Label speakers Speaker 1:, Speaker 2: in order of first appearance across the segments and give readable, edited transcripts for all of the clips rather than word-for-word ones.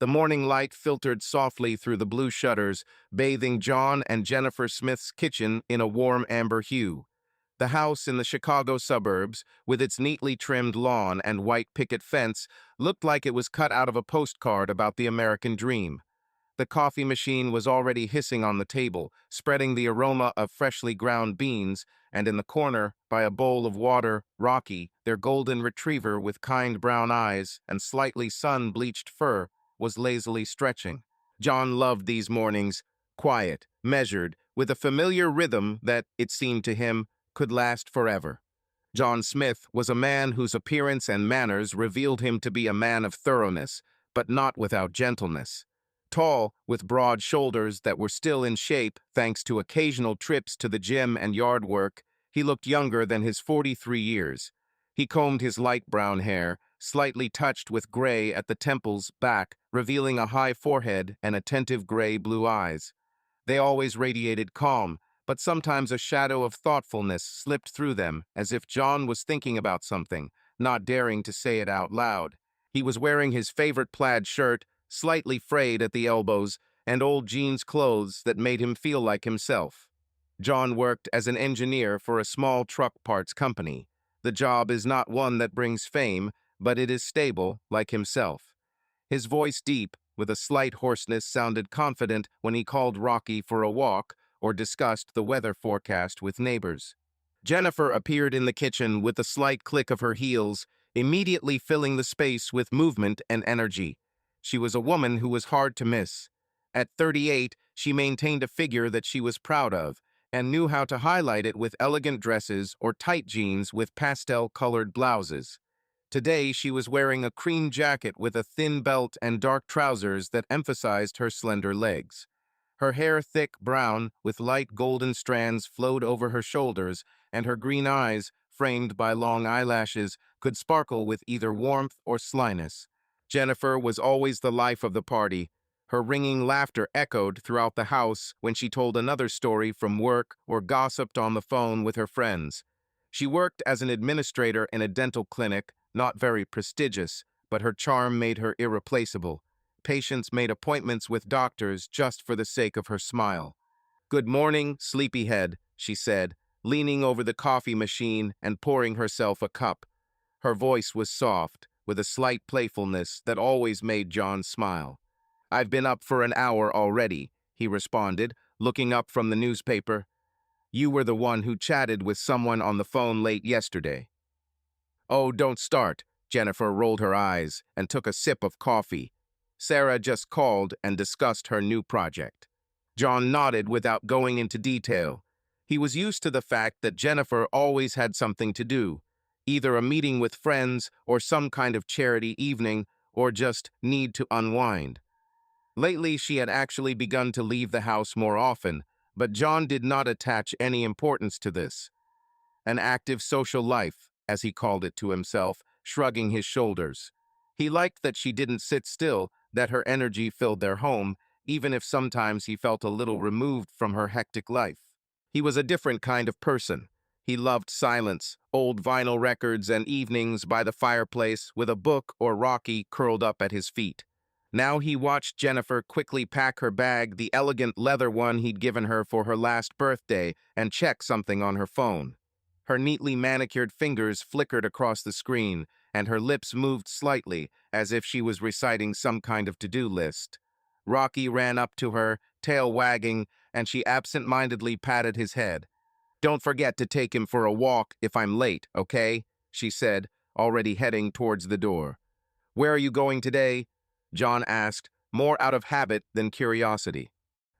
Speaker 1: The morning light filtered softly through the blue shutters, bathing John and Jennifer Smith's kitchen in a warm amber hue. The house in the Chicago suburbs, with its neatly trimmed lawn and white picket fence, looked like it was cut out of a postcard about the American dream. The coffee machine was already hissing on the table, spreading the aroma of freshly ground beans, and in the corner, by a bowl of water, Rocky, their golden retriever with kind brown eyes and slightly sun-bleached fur, was lazily stretching. John loved these mornings, quiet, measured, with a familiar rhythm that, it seemed to him, could last forever. John Smith was a man whose appearance and manners revealed him to be a man of thoroughness, but not without gentleness. Tall, with broad shoulders that were still in shape thanks to occasional trips to the gym and yard work, he looked younger than his 43 years. He combed his light brown hair, slightly touched with gray at the temples back, revealing a high forehead and attentive gray-blue eyes. They always radiated calm, but sometimes a shadow of thoughtfulness slipped through them, as if John was thinking about something, not daring to say it out loud. He was wearing his favorite plaid shirt, slightly frayed at the elbows, and old jeans clothes that made him feel like himself. John worked as an engineer for a small truck parts company. The job is not one that brings fame, but it is stable, like himself. His voice, deep, with a slight hoarseness, sounded confident when he called Rocky for a walk or discussed the weather forecast with neighbors. Jennifer appeared in the kitchen with a slight click of her heels, immediately filling the space with movement and energy. She was a woman who was hard to miss. At 38, she maintained a figure that she was proud of, and knew how to highlight it with elegant dresses or tight jeans with pastel-colored blouses. Today, she was wearing a cream jacket with a thin belt and dark trousers that emphasized her slender legs. Her hair, thick brown, with light golden strands, flowed over her shoulders, and her green eyes, framed by long eyelashes, could sparkle with either warmth or slyness. Jennifer was always the life of the party. Her ringing laughter echoed throughout the house when she told another story from work or gossiped on the phone with her friends. She worked as an administrator in a dental clinic, not very prestigious, but her charm made her irreplaceable. Patients made appointments with doctors just for the sake of her smile. "Good morning, sleepyhead," she said, leaning over the coffee machine and pouring herself a cup. Her voice was soft, with a slight playfulness that always made John smile. "I've been up for an hour already," he responded, looking up from the newspaper. "You were the one who chatted with someone on the phone late yesterday." "Oh, don't start." Jennifer rolled her eyes and took a sip of coffee. "Sarah just called and discussed her new project." John nodded without going into detail. He was used to the fact that Jennifer always had something to do, either a meeting with friends or some kind of charity evening, or just need to unwind. Lately, she had actually begun to leave the house more often, but John did not attach any importance to this. An active social life, as he called it to himself, shrugging his shoulders. He liked that she didn't sit still, that her energy filled their home, even if sometimes he felt a little removed from her hectic life. He was a different kind of person. He loved silence, old vinyl records, and evenings by the fireplace with a book or Rocky curled up at his feet. Now he watched Jennifer quickly pack her bag, the elegant leather one he'd given her for her last birthday, and check something on her phone. Her neatly manicured fingers flickered across the screen, and her lips moved slightly, as if she was reciting some kind of to-do list. Rocky ran up to her, tail wagging, and she absent-mindedly patted his head. "Don't forget to take him for a walk if I'm late, okay?" she said, already heading towards the door. "Where are you going today?" John asked, more out of habit than curiosity.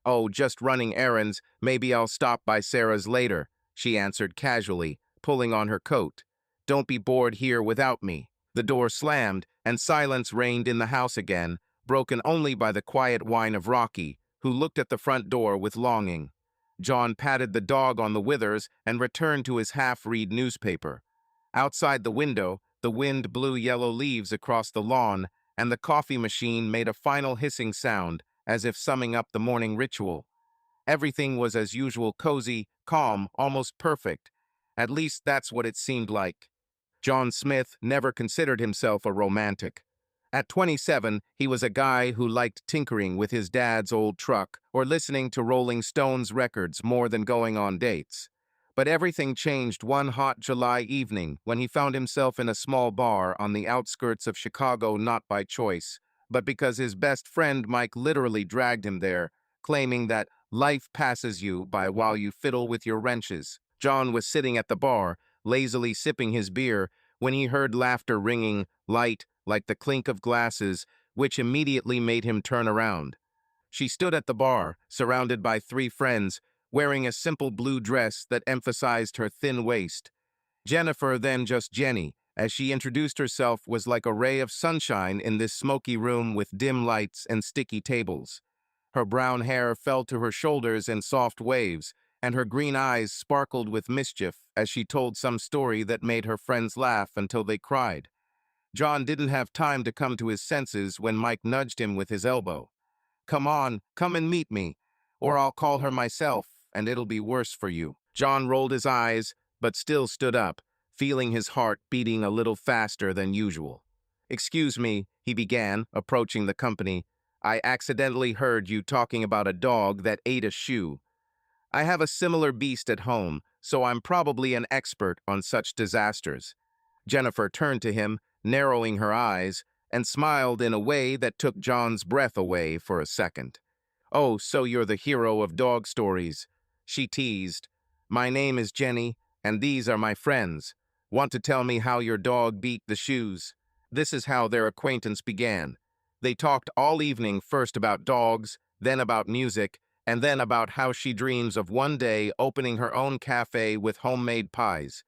Speaker 1: "Oh, just running errands. Maybe I'll stop by Sarah's later," she answered casually, pulling on her coat. "Don't be bored here without me." The door slammed, and silence reigned in the house again, broken only by the quiet whine of Rocky, who looked at the front door with longing. John patted the dog on the withers and returned to his half-read newspaper. Outside the window, the wind blew yellow leaves across the lawn, and the coffee machine made a final hissing sound, as if summing up the morning ritual. Everything was as usual, cozy, calm, almost perfect. At least that's what it seemed like. John Smith never considered himself a romantic. At 27, he was a guy who liked tinkering with his dad's old truck or listening to Rolling Stones records more than going on dates. But everything changed one hot July evening when he found himself in a small bar on the outskirts of Chicago, not by choice, but because his best friend Mike literally dragged him there, claiming that life passes you by while you fiddle with your wrenches. John was sitting at the bar, lazily sipping his beer, when he heard laughter ringing, light, like the clink of glasses, which immediately made him turn around. She stood at the bar, surrounded by three friends, wearing a simple blue dress that emphasized her thin waist. Jennifer, then just Jenny, as she introduced herself, was like a ray of sunshine in this smoky room with dim lights and sticky tables. Her brown hair fell to her shoulders in soft waves, and her green eyes sparkled with mischief as she told some story that made her friends laugh until they cried. John didn't have time to come to his senses when Mike nudged him with his elbow. "Come on, come and meet me, or I'll call her myself, and it'll be worse for you." John rolled his eyes, but still stood up, feeling his heart beating a little faster than usual. "Excuse me," he began, approaching the company. "I accidentally heard you talking about a dog that ate a shoe. I have a similar beast at home, so I'm probably an expert on such disasters." Jennifer turned to him, narrowing her eyes, and smiled in a way that took John's breath away for a second. "Oh, so you're the hero of dog stories," she teased. "My name is Jenny, and these are my friends. Want to tell me how your dog beat the shoes?" This is how their acquaintance began. They talked all evening, first about dogs, then about music, and then about how she dreams of one day opening her own cafe with homemade pies.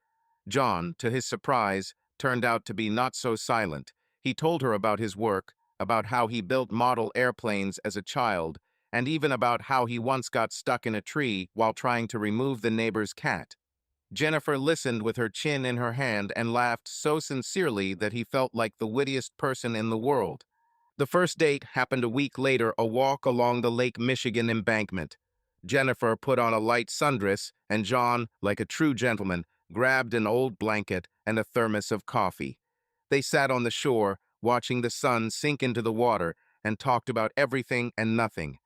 Speaker 1: John, to his surprise, turned out to be not so silent. He told her about his work, about how he built model airplanes as a child, and even about how he once got stuck in a tree while trying to remove the neighbor's cat. Jennifer listened with her chin in her hand and laughed so sincerely that he felt like the wittiest person in the world. The first date happened a week later, a walk along the Lake Michigan embankment. Jennifer put on a light sundress, and John, like a true gentleman, grabbed an old blanket and a thermos of coffee. They sat on the shore, watching the sun sink into the water, and talked about everything and nothing.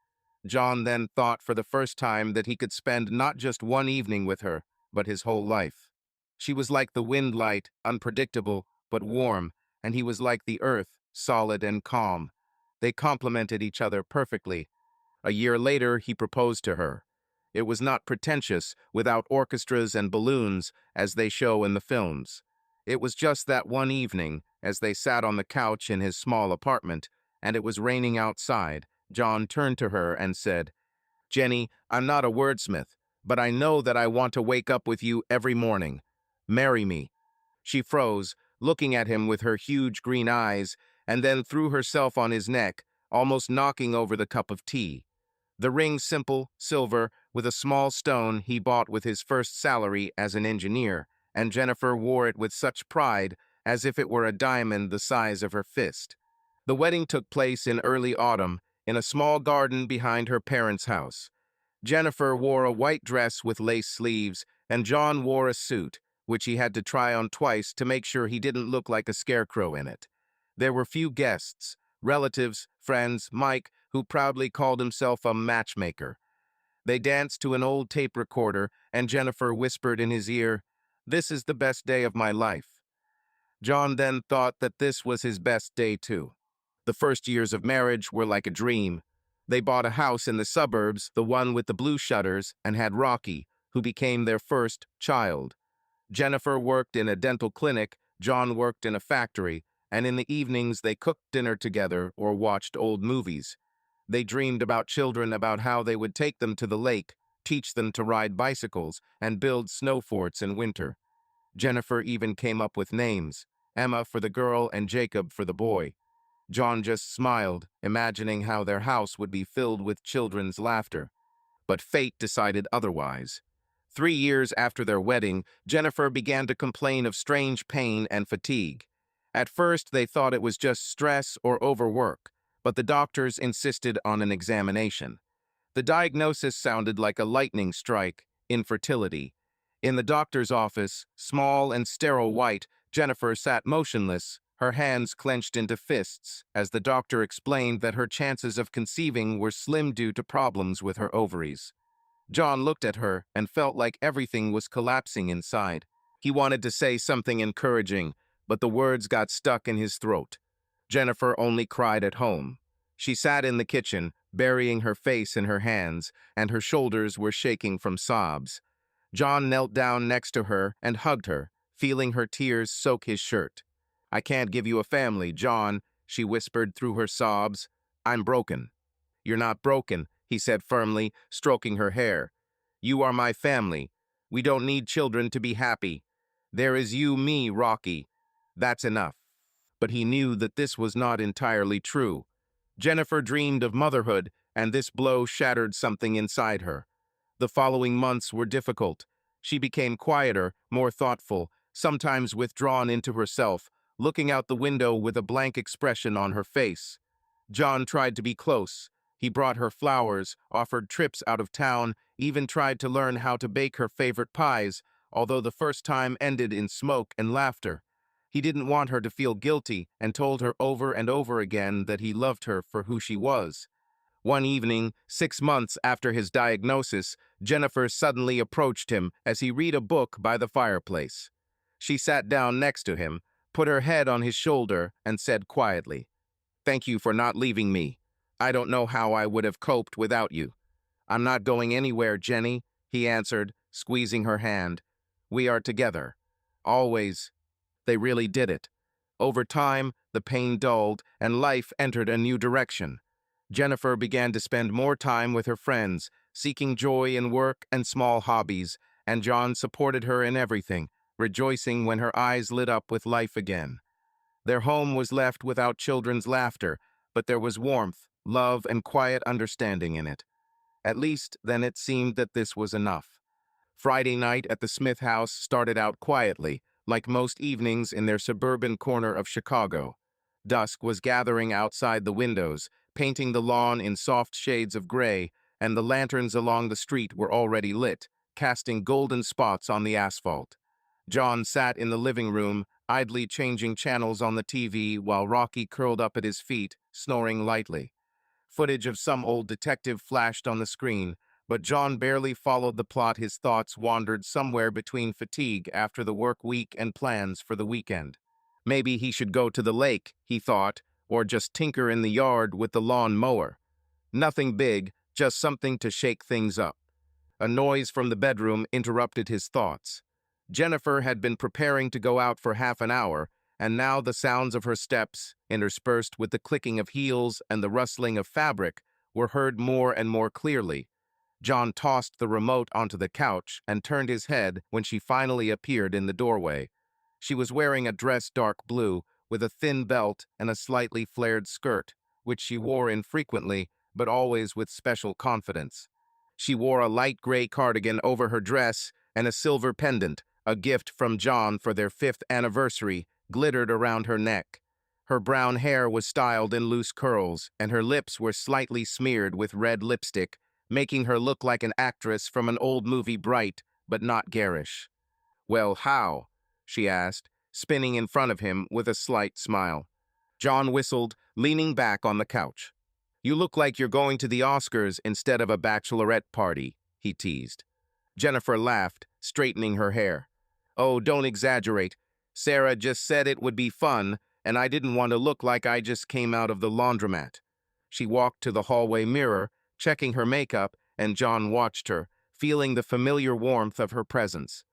Speaker 1: John then thought for the first time that he could spend not just one evening with her, but his whole life. She was like the wind light, unpredictable, but warm, and he was like the earth, solid and calm. They complemented each other perfectly. A year later, he proposed to her. It was not pretentious, without orchestras and balloons, as they show in the films. It was just that one evening, as they sat on the couch in his small apartment, and it was raining outside. John turned to her and said, "Jenny, I'm not a wordsmith, but I know that I want to wake up with you every morning. Marry me." She froze, looking at him with her huge green eyes, and then threw herself on his neck, almost knocking over the cup of tea. The ring, simple, silver, with a small stone he bought with his first salary as an engineer, and Jennifer wore it with such pride as if it were a diamond the size of her fist. The wedding took place in early autumn, in a small garden behind her parents' house. Jennifer wore a white dress with lace sleeves, and John wore a suit, which he had to try on twice to make sure he didn't look like a scarecrow in it. There were few guests, relatives, friends, Mike, who proudly called himself a matchmaker. They danced to an old tape recorder, and Jennifer whispered in his ear, "This is the best day of my life." John then thought that this was his best day too. The first years of marriage were like a dream. They bought a house in the suburbs, the one with the blue shutters, and had Rocky, who became their first child. Jennifer worked in a dental clinic, John worked in a factory, and in the evenings they cooked dinner together or watched old movies. They dreamed about children, about how they would take them to the lake, teach them to ride bicycles, and build snow forts in winter. Jennifer even came up with names, Emma for the girl and Jacob for the boy. John just smiled, imagining how their house would be filled with children's laughter. But fate decided otherwise. 3 years after their wedding, Jennifer began to complain of strange pain and fatigue. At first, they thought it was just stress or overwork, but the doctors insisted on an examination. The diagnosis sounded like a lightning strike: infertility. In the doctor's office, small and sterile white, Jennifer sat motionless, her hands clenched into fists as the doctor explained that her chances of conceiving were slim due to problems with her ovaries. John looked at her and felt like everything was collapsing inside. He wanted to say something encouraging, but the words got stuck in his throat. Jennifer only cried at home. She sat in the kitchen, burying her face in her hands, and her shoulders were shaking from sobs. John knelt down next to her and hugged her, feeling her tears soak his shirt. "I can't give you a family, John," she whispered through her sobs. "I'm broken." "You're not broken," he said firmly, stroking her hair. "You are my family. We don't need children to be happy. There is you, me, Rocky. That's enough." But he knew that this was not entirely true. Jennifer dreamed of motherhood, and this blow shattered something inside her. The following months were difficult. She became quieter, more thoughtful, sometimes withdrawn into herself, looking out the window with a blank expression on her face. John tried to be close. He brought her flowers, offered trips out of town, even tried to learn how to bake her favorite pies, although the first time ended in smoke and laughter. He didn't want her to feel guilty and told her over and over again that he loved her for who she was. One evening, 6 months after his diagnosis, Jennifer suddenly approached him as he read a book by the fireplace. She sat down next to him, put her head on his shoulder, and said quietly, "Thank you for not leaving me. I don't know how I would have coped without you." "I'm not going anywhere, Jenny," he answered, squeezing her hand. "We are together. Always." They really did it. Over time, the pain dulled, and life entered a new direction. Jennifer began to spend more time with her friends, seeking joy in work and small hobbies, and John supported her in everything, rejoicing when her eyes lit up with life again. Their home was left without children's laughter, but there was warmth, love, and quiet understanding in it. At least, then it seemed that this was enough. Friday night at the Smith house started out quietly, like most evenings in their suburban corner of Chicago. Dusk was gathering outside the windows, painting the lawn in soft shades of gray, and the lanterns along the street were already lit, casting golden spots on the asphalt. John sat in the living room, idly changing channels on the TV while Rocky curled up at his feet, snoring lightly. Footage of some old detective flashed on the screen, but John barely followed the plot. His thoughts wandered somewhere between fatigue after the work week and plans for the weekend. Maybe he should go to the lake, he thought, or just tinker in the yard with the lawn mower. Nothing big, just something to shake things up. A noise from the bedroom interrupted his thoughts. Jennifer had been preparing to go out for half an hour, and now the sounds of her steps, interspersed with the clicking of heels and the rustling of fabric, were heard more and more clearly. John tossed the remote onto the couch and turned his head when she finally appeared in the doorway. She was wearing a dress dark blue, with a thin belt and a slightly flared skirt, which she wore infrequently, but always with special confidence. She wore a light gray cardigan over her dress, and a silver pendant, a gift from John for their 5th anniversary, glittered around her neck. Her brown hair was styled in loose curls, and her lips were slightly smeared with red lipstick, making her look like an actress from an old movie, bright but not garish. "Well, how?" she asked, spinning in front of him with a slight smile. John whistled, leaning back on the couch. "You look like you're going to the Oscars instead of a bachelorette party," he teased. Jennifer laughed, straightening her hair. "Oh, don't exaggerate. Sarah just said it would be fun, and I didn't want to look like I just came out of the laundromat." She walked to the hallway mirror, checking her makeup, and John watched her, feeling the familiar warmth of her presence.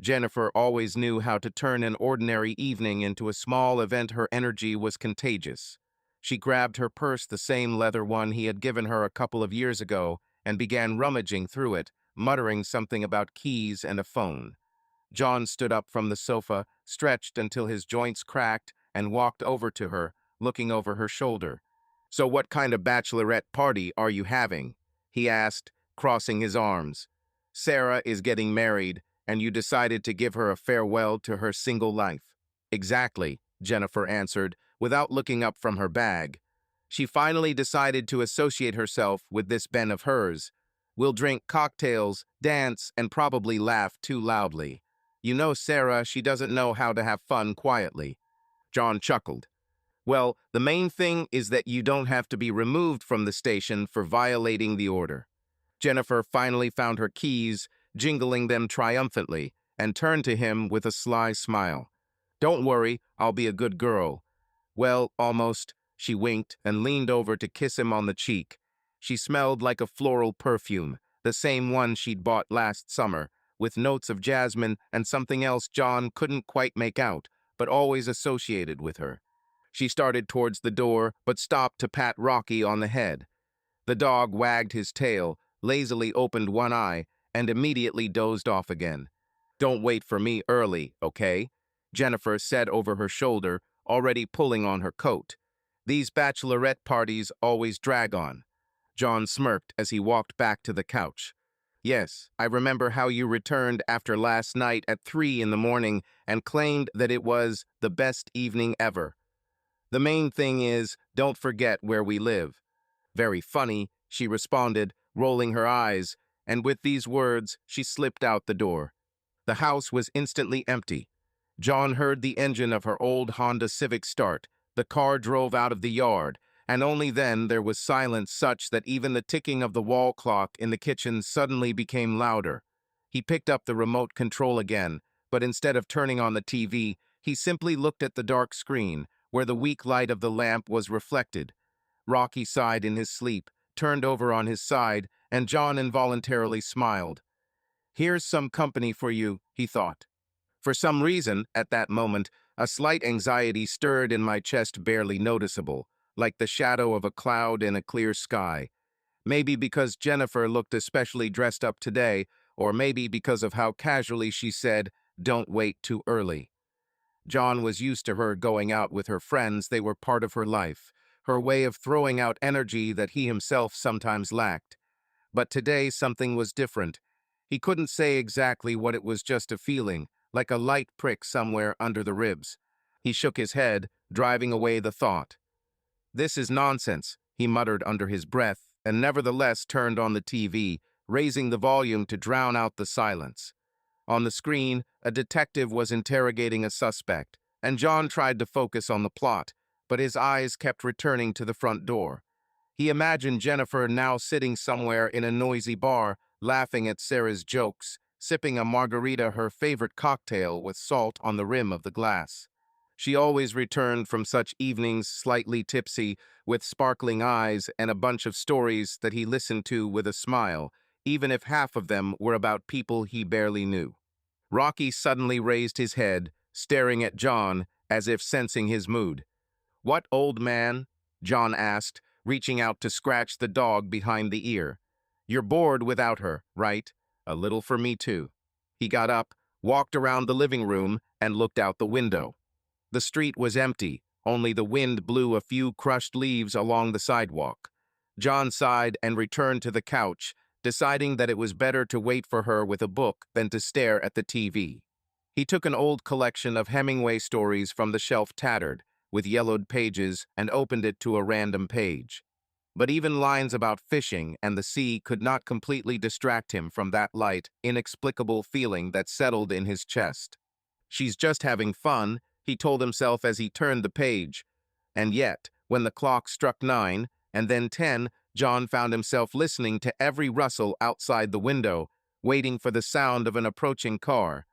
Speaker 1: Jennifer always knew how to turn an ordinary evening into a small event. Her energy was contagious. She grabbed her purse, the same leather one he had given her a couple of years ago, and began rummaging through it, muttering something about keys and a phone. John stood up from the sofa, stretched until his joints cracked, and walked over to her, looking over her shoulder. "So what kind of bachelorette party are you having?" he asked, crossing his arms. "Sarah is getting married, and you decided to give her a farewell to her single life." "Exactly," Jennifer answered, without looking up from her bag. She finally decided to associate herself with this Ben of hers. "We'll drink cocktails, dance, and probably laugh too loudly. You know Sarah, she doesn't know how to have fun quietly." John chuckled. Well, the main thing is that you don't have to be removed from the station for violating the order. Jennifer finally found her keys, jingling them triumphantly, and turned to him with a sly smile. Don't worry, I'll be a good girl. Well, almost. She winked and leaned over to kiss him on the cheek. She smelled like a floral perfume, the same one she'd bought last summer, with notes of jasmine and something else John couldn't quite make out, but always associated with her. She started towards the door, but stopped to pat Rocky on the head. The dog wagged his tail, lazily opened one eye, and immediately dozed off again. Don't wait for me early, okay? Jennifer said over her shoulder, already pulling on her coat. These bachelorette parties always drag on. John smirked as he walked back to the couch. Yes, I remember how you returned after last night at 3 in the morning and claimed that it was the best evening ever. The main thing is, don't forget where we live. Very funny, she responded, rolling her eyes, and with these words, she slipped out the door. The house was instantly empty. John heard the engine of her old Honda Civic start. The car drove out of the yard, and only then there was silence such that even the ticking of the wall clock in the kitchen suddenly became louder. He picked up the remote control again, but instead of turning on the TV, he simply looked at the dark screen, where the weak light of the lamp was reflected. Rocky sighed in his sleep, turned over on his side, and John involuntarily smiled. Here's some company for you, he thought. For some reason, at that moment, a slight anxiety stirred in my chest, barely noticeable, like the shadow of a cloud in a clear sky. Maybe because Jennifer looked especially dressed up today, or maybe because of how casually she said, "Don't wait too early." John was used to her going out with her friends. They were part of her life, her way of throwing out energy that he himself sometimes lacked. But today something was different. He couldn't say exactly what it was, just a feeling, like a light prick somewhere under the ribs. He shook his head, driving away the thought. This is nonsense, he muttered under his breath, and nevertheless turned on the TV, raising the volume to drown out the silence. On the screen, a detective was interrogating a suspect, and John tried to focus on the plot, but his eyes kept returning to the front door. He imagined Jennifer now sitting somewhere in a noisy bar, laughing at Sarah's jokes, sipping a margarita, her favorite cocktail, with salt on the rim of the glass. She always returned from such evenings slightly tipsy, with sparkling eyes and a bunch of stories that he listened to with a smile, even if half of them were about people he barely knew. Rocky suddenly raised his head, staring at John as if sensing his mood. "What, old man?" John asked, reaching out to scratch the dog behind the ear. "You're bored without her, right? A little for me too." He got up, walked around the living room, and looked out the window. The street was empty, only the wind blew a few crushed leaves along the sidewalk. John sighed and returned to the couch, deciding that it was better to wait for her with a book than to stare at the TV. He took an old collection of Hemingway stories from the shelf, tattered, with yellowed pages, and opened it to a random page. But even lines about fishing and the sea could not completely distract him from that light, inexplicable feeling that settled in his chest. She's just having fun, he told himself as he turned the page. And yet, when the clock struck 9, and then 10, John found himself listening to every rustle outside the window, waiting for the sound of an approaching car.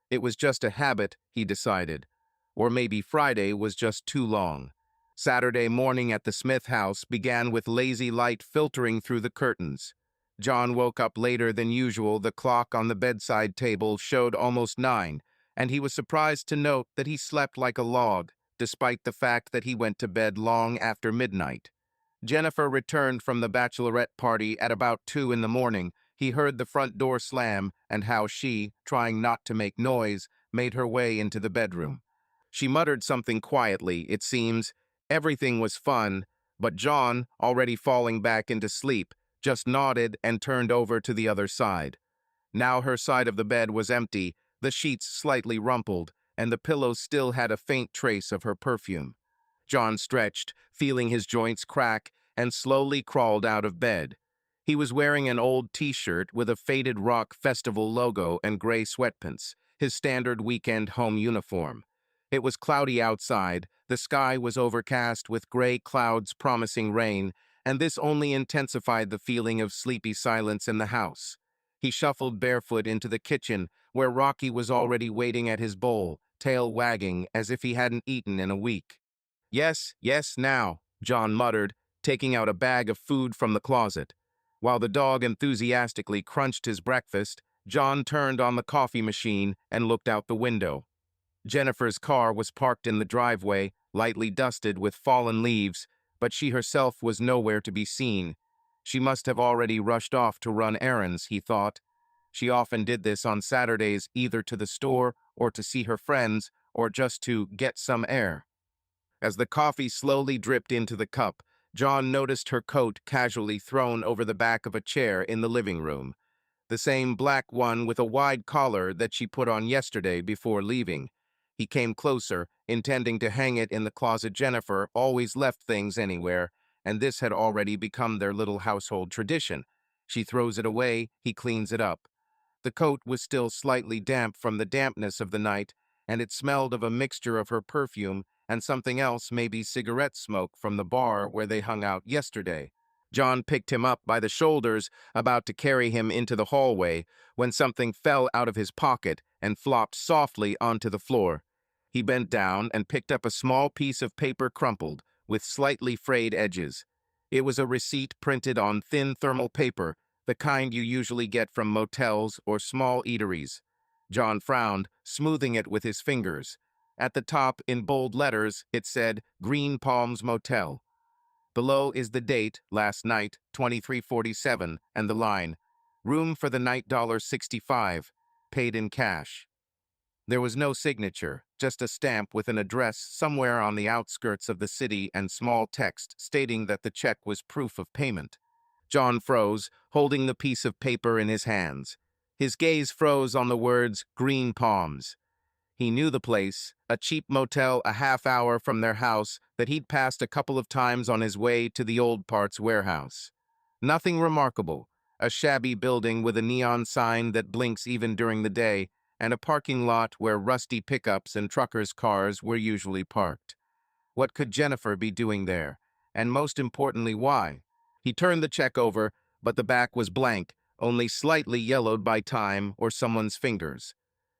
Speaker 1: It was just a habit, he decided. Or maybe Friday was just too long. Saturday morning at the Smith house began with lazy light filtering through the curtains. John woke up later than usual. The clock on the bedside table showed almost 9, and he was surprised to note that he slept like a log, despite the fact that he went to bed long after midnight. Jennifer returned from the bachelorette party at about 2 in the morning. He heard the front door slam and how she, trying not to make noise, made her way into the bedroom. She muttered something quietly, it seems. Everything was fun, but John, already falling back into sleep, just nodded and turned over to the other side. Now her side of the bed was empty, the sheets slightly rumpled, and the pillows still had a faint trace of her perfume. John stretched, feeling his joints crack, and slowly crawled out of bed. He was wearing an old t-shirt with a faded rock festival logo and gray sweatpants, his standard weekend home uniform. It was cloudy outside, the sky was overcast with gray clouds promising rain, and this only intensified the feeling of sleepy silence in the house. He shuffled barefoot into the kitchen, where Rocky was already waiting at his bowl, tail wagging as if he hadn't eaten in a week. "Yes, yes, now," John muttered, taking out a bag of food from the closet. While the dog enthusiastically crunched his breakfast, John turned on the coffee machine and looked out the window. Jennifer's car was parked in the driveway, lightly dusted with fallen leaves, but she herself was nowhere to be seen. She must have already rushed off to run errands, he thought. She often did this on Saturdays, either to the store or to see her friends or just to get some air. As the coffee slowly dripped into the cup, John noticed her coat casually thrown over the back of a chair in the living room, the same black one with a wide collar that she put on yesterday before leaving. He came closer, intending to hang it in the closet. Jennifer always left things anywhere, and this had already become their little household tradition. She throws it away, he cleans it up. The coat was still slightly damp from the dampness of the night, and it smelled of a mixture of her perfume and something else, maybe cigarette smoke from the bar where they hung out yesterday. John picked him up by the shoulders, about to carry him into the hallway, when something fell out of his pocket and flopped softly onto the floor. He bent down and picked up a small piece of paper crumpled, with slightly frayed edges. It was a receipt printed on thin thermal paper, the kind you usually get from motels or small eateries. John frowned, smoothing it with his fingers. At the top, in bold letters, it said, "Green Palms Motel." Below is the date, last night, 23:47, and the line, "Room for the night $65, paid in cash." There was no signature, just a stamp with an address somewhere on the outskirts of the city and small text stating that the check was proof of payment. John froze, holding the piece of paper in his hands. His gaze froze on the words, "Green Palms." He knew the place, a cheap motel a half hour from their house that he'd passed a couple of times on his way to the old parts warehouse. Nothing remarkable, a shabby building with a neon sign that blinks even during the day, and a parking lot where rusty pickups and truckers' cars were usually parked. What could Jennifer be doing there? And most importantly, why? He turned the check over, but the back was blank, only slightly yellowed by time or someone's fingers.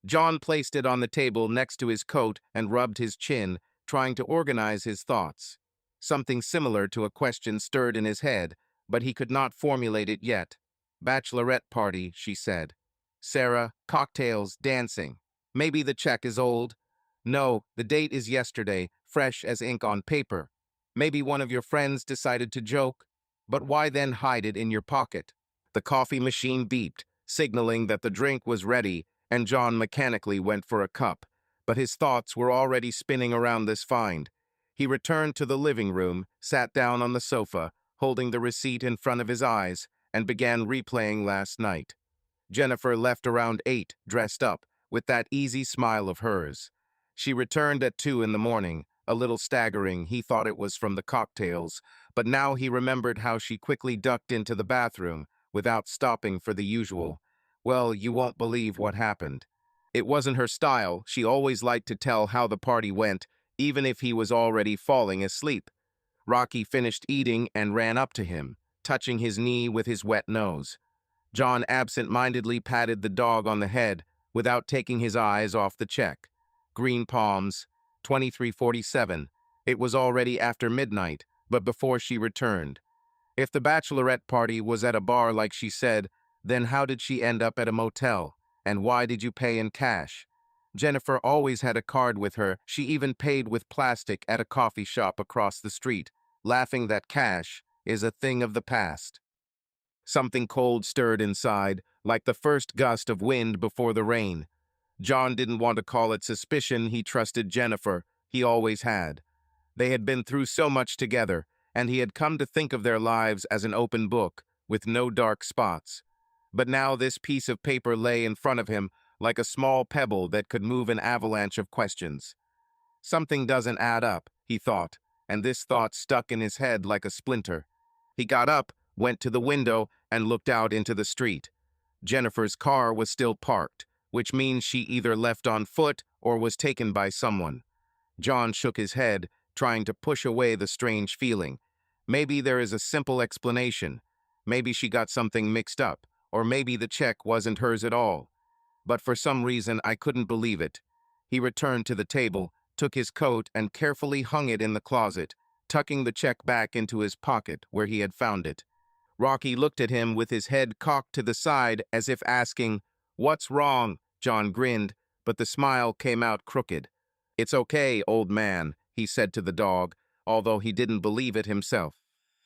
Speaker 1: John placed it on the table next to his coat and rubbed his chin, trying to organize his thoughts. Something similar to a question stirred in his head, but he could not formulate it yet. "Bachelorette party," she said. "Sarah, cocktails, dancing. Maybe the check is old. No, the date is yesterday, fresh as ink on paper. Maybe one of your friends decided to joke. But why then hide it in your pocket?" The coffee machine beeped, signaling that the drink was ready, and John mechanically went for a cup. But his thoughts were already spinning around this find. He returned to the living room, sat down on the sofa, holding the receipt in front of his eyes, and began replaying last night. Jennifer left around 8, dressed up, with that easy smile of hers. She returned at 2 in the morning, a little staggering. He thought it was from the cocktails, but now he remembered how she quickly ducked into the bathroom, without stopping for the usual. Well, you won't believe what happened. It wasn't her style. She always liked to tell how the party went, even if he was already falling asleep. Rocky finished eating and ran up to him, touching his knee with his wet nose. John absent-mindedly patted the dog on the head, without taking his eyes off the check. Green Palms, 23:47. It was already after midnight, but before she returned. If the bachelorette party was at a bar like she said, then how did she end up at a motel? And why did you pay in cash? Jennifer always had a card with her. She even paid with plastic at a coffee shop across the street, laughing that cash is a thing of the past. Something cold stirred inside, like the first gust of wind before the rain. John didn't want to call it suspicion. He trusted Jennifer. He always had. They had been through so much together, and he had come to think of their lives as an open book, with no dark spots. But now this piece of paper lay in front of him like a small pebble that could move an avalanche of questions. Something doesn't add up, he thought, and this thought stuck in his head like a splinter. He got up, went to the window, and looked out into the street. Jennifer's car was still parked, which means she either left on foot or was taken by someone. John shook his head, trying to push away the strange feeling. Maybe there is a simple explanation. Maybe she got something mixed up, or maybe the check wasn't hers at all. But for some reason, I couldn't believe it. He returned to the table, took his coat, and carefully hung it in the closet, tucking the check back into his pocket where he had found it. Rocky looked at him with his head cocked to the side as if asking, "What's wrong?" John grinned, but the smile came out crooked. "It's okay, old man," he said to the dog, although he didn't believe it himself.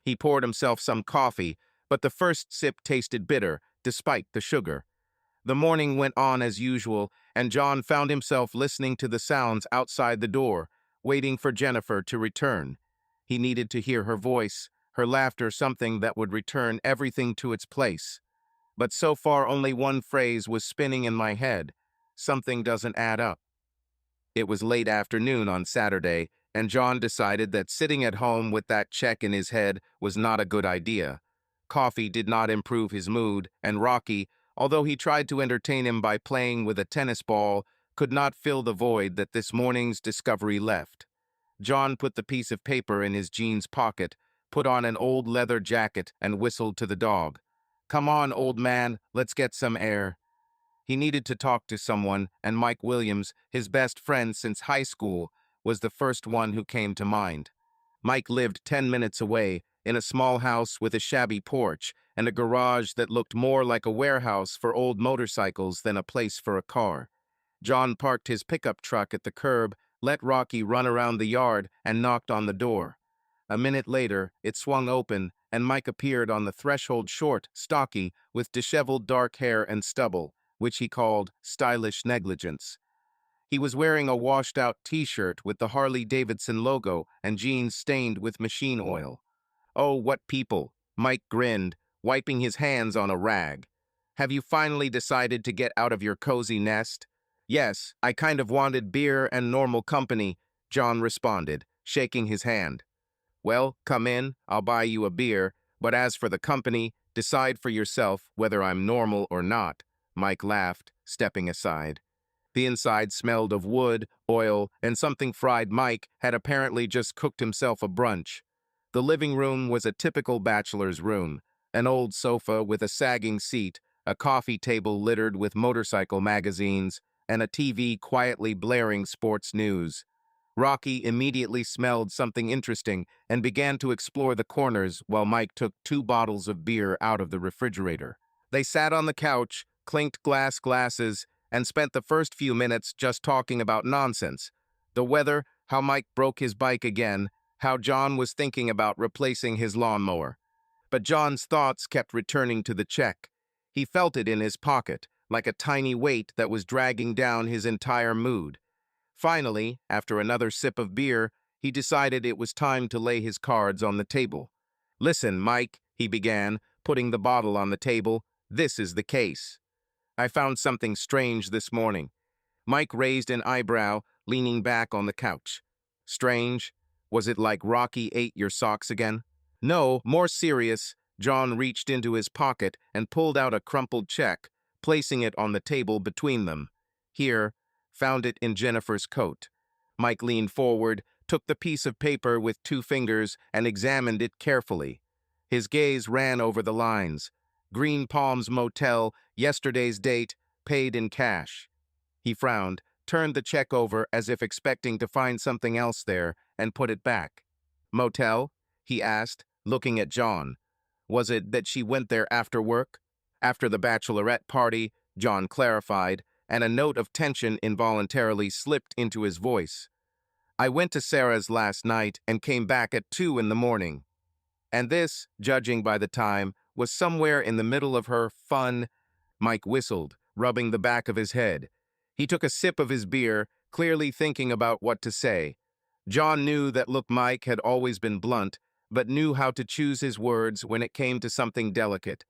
Speaker 1: He poured himself some coffee, but the first sip tasted bitter, despite the sugar. The morning went on as usual, and John found himself listening to the sounds outside the door, waiting for Jennifer to return. He needed to hear her voice, her laughter, something that would return everything to its place. But so far only one phrase was spinning in my head. Something doesn't add up. It was late afternoon on Saturday, and John decided that sitting at home with that check in his head was not a good idea. Coffee did not improve his mood, and Rocky, although he tried to entertain him by playing with a tennis ball, could not fill the void that this morning's discovery left. John put the piece of paper in his jeans pocket, put on an old leather jacket, and whistled to the dog. "Come on, old man, let's get some air." He needed to talk to someone, and Mike Williams, his best friend since high school, was the first one who came to mind. Mike lived 10 minutes away, in a small house with a shabby porch and a garage that looked more like a warehouse for old motorcycles than a place for a car. John parked his pickup truck at the curb, let Rocky run around the yard, and knocked on the door. A minute later, it swung open, and Mike appeared on the threshold, short, stocky, with disheveled dark hair and stubble, which he called stylish negligence. He was wearing a washed-out t-shirt with the Harley-Davidson logo and jeans stained with machine oil. "Oh, what people!" Mike grinned, wiping his hands on a rag. "Have you finally decided to get out of your cozy nest?" "Yes, I kind of wanted beer and normal company," John responded, shaking his hand. "Well, come in, I'll buy you a beer, but as for the company, decide for yourself whether I'm normal or not," Mike laughed, stepping aside. The inside smelled of wood, oil, and something fried. Mike had apparently just cooked himself a brunch. The living room was a typical bachelor's room, an old sofa with a sagging seat, a coffee table littered with motorcycle magazines, and a TV quietly blaring sports news. Rocky immediately smelled something interesting and began to explore the corners while Mike took 2 bottles of beer out of the refrigerator. They sat on the couch, clinked glasses, and spent the first few minutes just talking about nonsense. The weather, how Mike broke his bike again, how John was thinking about replacing his lawnmower. But John's thoughts kept returning to the check. He felt it in his pocket, like a tiny weight that was dragging down his entire mood. Finally, after another sip of beer, he decided it was time to lay his cards on the table. "Listen, Mike," he began, putting the bottle on the table, "this is the case. I found something strange this morning." Mike raised an eyebrow, leaning back on the couch. "Strange? Was it like Rocky ate your socks again?" "No, more serious." John reached into his pocket and pulled out a crumpled check, placing it on the table between them. "Here, found it in Jennifer's coat." Mike leaned forward, took the piece of paper with 2 fingers, and examined it carefully. His gaze ran over the lines. Green Palms Motel, yesterday's date, paid in cash. He frowned, turned the check over as if expecting to find something else there, and put it back. "Motel?" he asked, looking at John. "Was it that she went there after work?" "After the bachelorette party," John clarified, and a note of tension involuntarily slipped into his voice. "I went to Sarah's last night and came back at 2 in the morning." And this, judging by the time, was somewhere in the middle of her fun. Mike whistled, rubbing the back of his head. He took a sip of his beer, clearly thinking about what to say. John knew that Mike had always been blunt, but knew how to choose his words when it came to something delicate.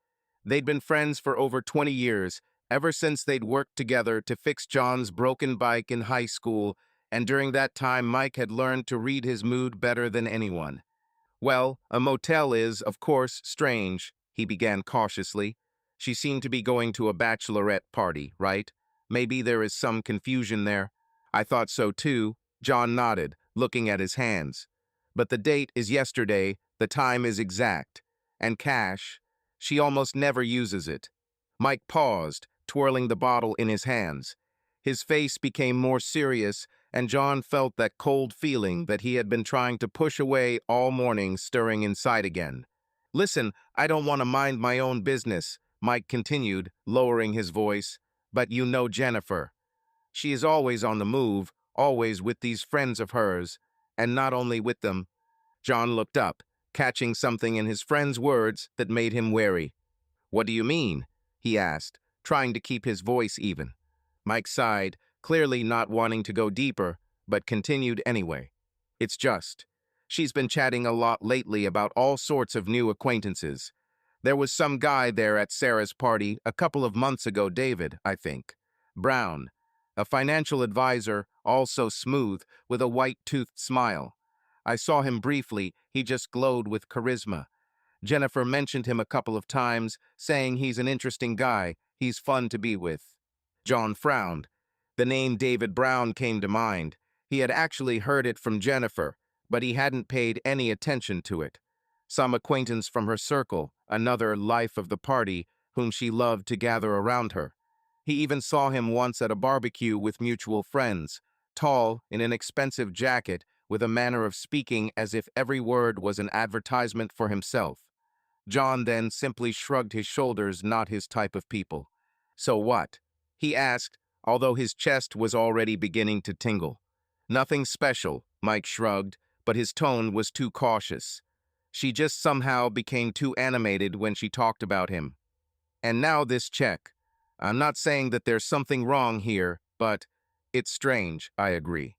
Speaker 1: They'd been friends for over 20 years, ever since they'd worked together to fix John's broken bike in high school, and during that time Mike had learned to read his mood better than anyone. "Well, a motel is, of course, strange," he began cautiously. "She seemed to be going to a bachelorette party, right? Maybe there is some confusion there." "I thought so too," John nodded, looking at his hands. But the date is yesterday, the time is exact. And cash, she almost never uses it. Mike paused, twirling the bottle in his hands. His face became more serious, and John felt that cold feeling that he had been trying to push away all morning stirring inside again. Listen, I don't want to mind my own business, Mike continued, lowering his voice. But you know Jennifer. She is always on the move, always with these friends of hers, and not only with them. John looked up, catching something in his friend's words that made him wary. What do you mean? He asked, trying to keep his voice even. Mike sighed, clearly not wanting to go deeper, but continued anyway. It's just, she's been chatting a lot lately about all sorts of new acquaintances. There was some guy there at Sarah's party a couple of months ago, David, I think. Brown. A financial advisor, also smooth, with a white-toothed smile. I saw him briefly, he just glowed with charisma. Jennifer mentioned him a couple of times, saying he's an interesting guy, he's fun to be with. John frowned. The name David Brown came to mind. He had actually heard it from Jennifer, but he hadn't paid any attention to it. Some acquaintance from her circle, another life of the party, whom she loved to gather around her. He even saw him once at a barbecue with mutual friends, tall, in an expensive jacket, with a manner of speaking as if every word was an advertisement for himself. John then simply shrugged his shoulders, not his type of people. So what? He asked, although his chest was already beginning to tingle. Nothing special, Mike shrugged, but his tone was too cautious. She just somehow became too animated when she talked about him. And now this check. I'm not saying that there's something wrong here, but it's strange, I agree.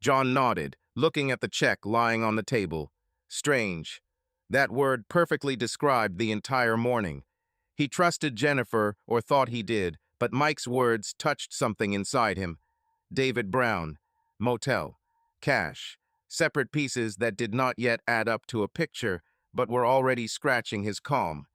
Speaker 1: John nodded, looking at the check lying on the table. Strange. That word perfectly described the entire morning. He trusted Jennifer, or thought he did, but Mike's words touched something inside him. David Brown. Motel. Cash. Separate pieces that did not yet add up to a picture, but were already scratching his calm.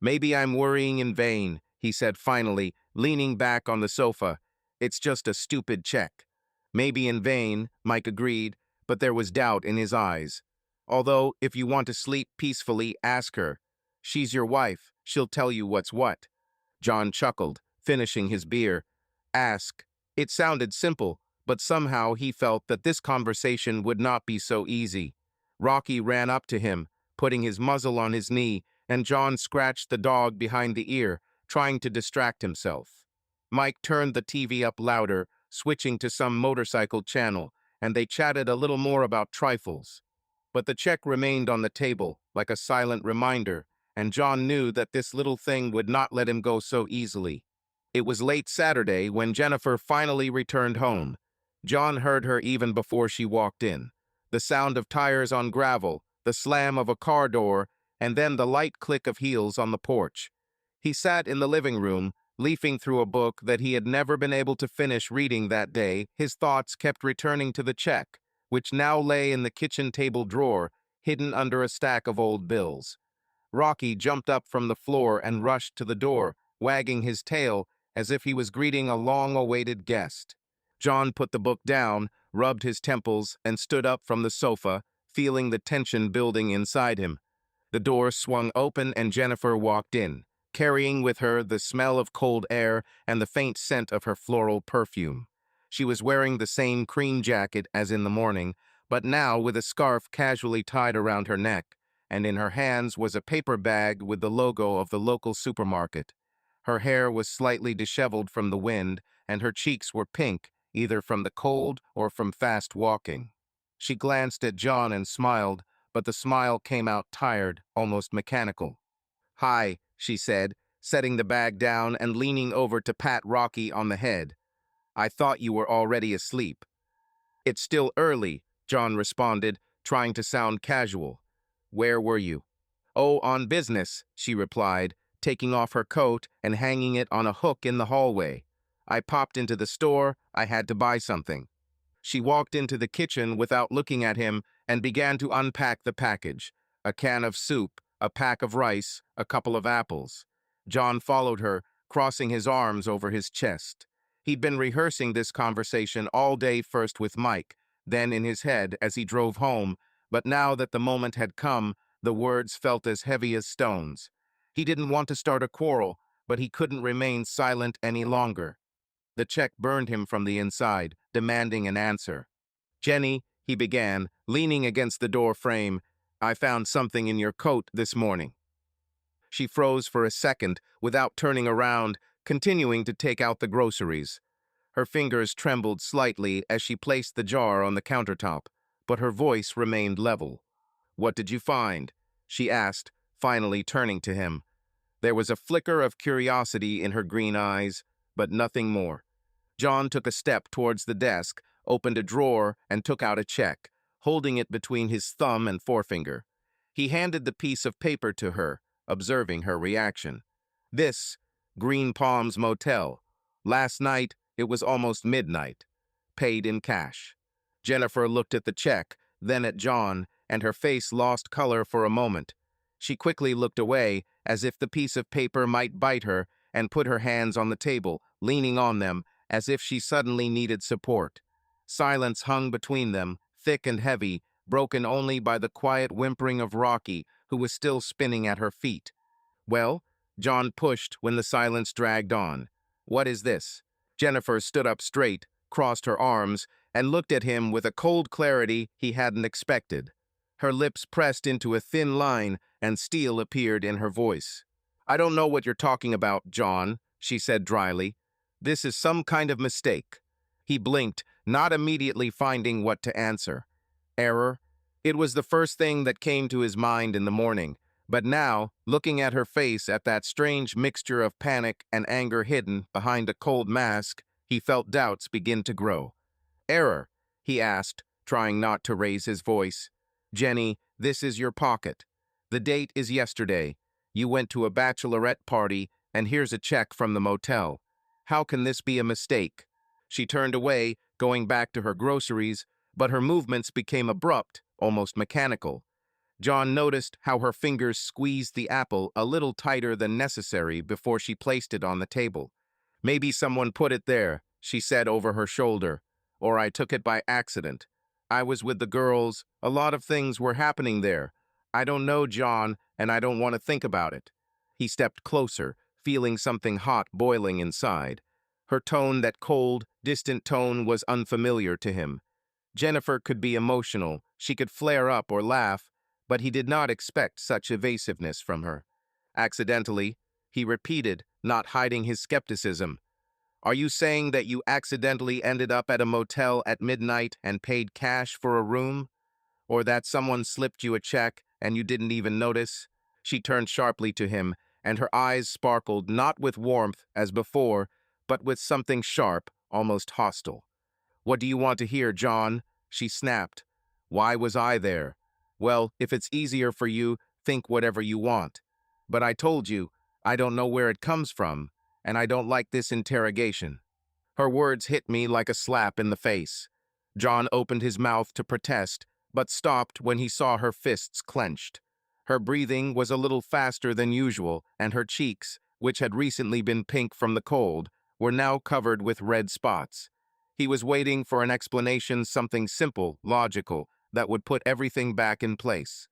Speaker 1: Maybe I'm worrying in vain, he said finally, leaning back on the sofa. It's just a stupid check. Maybe in vain, Mike agreed, but there was doubt in his eyes. Although, if you want to sleep peacefully, ask her. She's your wife, she'll tell you what's what. John chuckled, finishing his beer. Ask. It sounded simple, but somehow he felt that this conversation would not be so easy. Rocky ran up to him, putting his muzzle on his knee, and John scratched the dog behind the ear, trying to distract himself. Mike turned the TV up louder, switching to some motorcycle channel, and they chatted a little more about trifles. But the check remained on the table, like a silent reminder, and John knew that this little thing would not let him go so easily. It was late Saturday when Jennifer finally returned home. John heard her even before she walked in. The sound of tires on gravel, the slam of a car door, and then the light click of heels on the porch. He sat in the living room, leafing through a book that he had never been able to finish reading that day. His thoughts kept returning to the check, which now lay in the kitchen table drawer, hidden under a stack of old bills. Rocky jumped up from the floor and rushed to the door, wagging his tail as if he was greeting a long-awaited guest. John put the book down, rubbed his temples, and stood up from the sofa, feeling the tension building inside him. The door swung open and Jennifer walked in, carrying with her the smell of cold air and the faint scent of her floral perfume. She was wearing the same cream jacket as in the morning, but now with a scarf casually tied around her neck, and in her hands was a paper bag with the logo of the local supermarket. Her hair was slightly disheveled from the wind, and her cheeks were pink, either from the cold or from fast walking. She glanced at John and smiled, but the smile came out tired, almost mechanical. "Hi," she said, setting the bag down and leaning over to pat Rocky on the head. "I thought you were already asleep." "It's still early," John responded, trying to sound casual. "Where were you?" "Oh, on business," she replied, taking off her coat and hanging it on a hook in the hallway. "I popped into the store, I had to buy something." She walked into the kitchen without looking at him and began to unpack the package. A can of soup, a pack of rice, a couple of apples. John followed her, crossing his arms over his chest. He'd been rehearsing this conversation all day, first with Mike, then in his head as he drove home, but now that the moment had come, the words felt as heavy as stones. He didn't want to start a quarrel, but he couldn't remain silent any longer. The check burned him from the inside, demanding an answer. "Jenny," he began, leaning against the door frame, "I found something in your coat this morning." She froze for a second without turning around, continuing to take out the groceries. Her fingers trembled slightly as she placed the jar on the countertop, but her voice remained level. "What did you find?" she asked, finally turning to him. There was a flicker of curiosity in her green eyes, but nothing more. John took a step towards the desk, opened a drawer, and took out a check, holding it between his thumb and forefinger. He handed the piece of paper to her, observing her reaction. "This, Green Palms Motel. Last night, it was almost midnight. Paid in cash." Jennifer looked at the check, then at John, and her face lost color for a moment. She quickly looked away, as if the piece of paper might bite her, and put her hands on the table, leaning on them, as if she suddenly needed support. Silence hung between them, thick and heavy, broken only by the quiet whimpering of Rocky, who was still spinning at her feet. "Well?" John pushed when the silence dragged on. "What is this?" Jennifer stood up straight, crossed her arms, and looked at him with a cold clarity he hadn't expected. Her lips pressed into a thin line, and steel appeared in her voice. "I don't know what you're talking about, John," she said dryly. "This is some kind of mistake." He blinked, not immediately finding what to answer. Error? It was the first thing that came to his mind in the morning, but now, looking at her face at that strange mixture of panic and anger hidden behind a cold mask, he felt doubts begin to grow. "Error?" he asked, trying not to raise his voice. "Jenny, this is your pocket. The date is yesterday. You went to a bachelorette party, and here's a check from the motel. How can this be a mistake?" She turned away, going back to her groceries, but her movements became abrupt, almost mechanical. John noticed how her fingers squeezed the apple a little tighter than necessary before she placed it on the table. "Maybe someone put it there," she said over her shoulder, "or I took it by accident. I was with the girls. A lot of things were happening there. I don't know, John, and I don't want to think about it." He stepped closer, feeling something hot boiling inside. Her tone, that cold, distant tone, was unfamiliar to him. Jennifer could be emotional, she could flare up or laugh, but he did not expect such evasiveness from her. "Accidentally," he repeated, not hiding his skepticism. "Are you saying that you accidentally ended up at a motel at midnight and paid cash for a room? Or that someone slipped you a check and you didn't even notice?" She turned sharply to him, and her eyes sparkled not with warmth as before, but with something sharp, almost hostile. "What do you want to hear, John?" she snapped. "Why was I there?" "Well, if it's easier for you, think whatever you want. But I told you, I don't know where it comes from, and I don't like this interrogation." Her words hit me like a slap in the face. John opened his mouth to protest, but stopped when he saw her fists clenched. Her breathing was a little faster than usual, and her cheeks, which had recently been pink from the cold, were now covered with red spots. He was waiting for an explanation, something simple, logical, that would put everything back in place.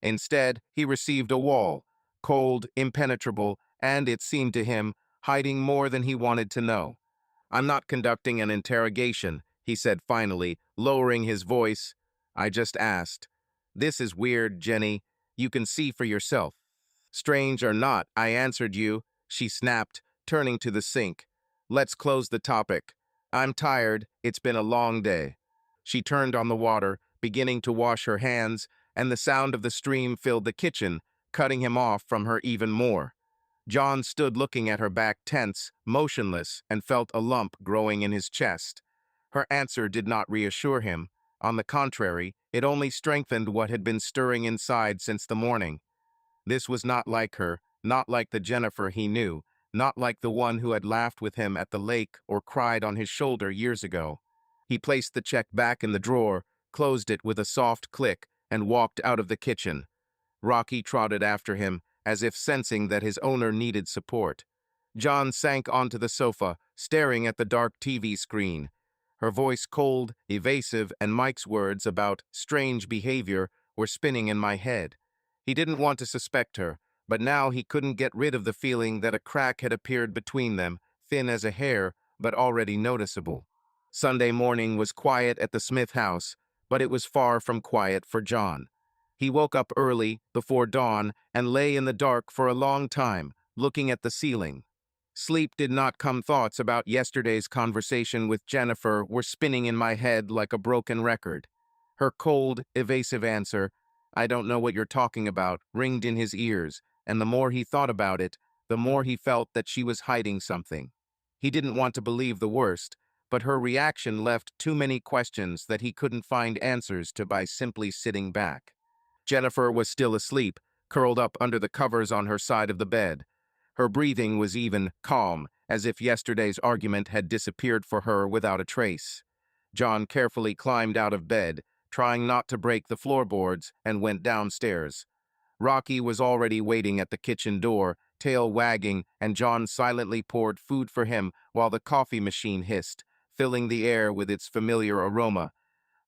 Speaker 1: Instead, he received a wall, cold, impenetrable, and, it seemed to him, hiding more than he wanted to know. "I'm not conducting an interrogation," he said finally, lowering his voice. "I just asked. This is weird, Jenny. You can see for yourself." "Strange or not, I answered you," she snapped, turning to the sink. "Let's close the topic. I'm tired. It's been a long day." She turned on the water, beginning to wash her hands, and the sound of the stream filled the kitchen, cutting him off from her even more. John stood looking at her back, tense, motionless, and felt a lump growing in his chest. Her answer did not reassure him. On the contrary, it only strengthened what had been stirring inside since the morning. This was not like her, not like the Jennifer he knew, not like the one who had laughed with him at the lake or cried on his shoulder years ago. He placed the check back in the drawer, closed it with a soft click, and walked out of the kitchen. Rocky trotted after him, as if sensing that his owner needed support. John sank onto the sofa, staring at the dark TV screen. Her voice cold, evasive, and Mike's words about strange behavior were spinning in my head. He didn't want to suspect her, but now he couldn't get rid of the feeling that a crack had appeared between them, thin as a hair, but already noticeable. Sunday morning was quiet at the Smith house, but it was far from quiet for John. He woke up early, before dawn, and lay in the dark for a long time, looking at the ceiling. Sleep did not come. Thoughts about yesterday's conversation with Jennifer were spinning in my head like a broken record. Her cold, evasive answer, "I don't know what you're talking about," ringed in his ears, and the more he thought about it, the more he felt that she was hiding something. He didn't want to believe the worst, but her reaction left too many questions that he couldn't find answers to by simply sitting back. Jennifer was still asleep, curled up under the covers on her side of the bed. Her breathing was even, calm, as if yesterday's argument had disappeared for her without a trace. John carefully climbed out of bed, trying not to break the floorboards, and went downstairs. Rocky was already waiting at the kitchen door, tail wagging, and John silently poured food for him while the coffee machine hissed, filling the air with its familiar aroma.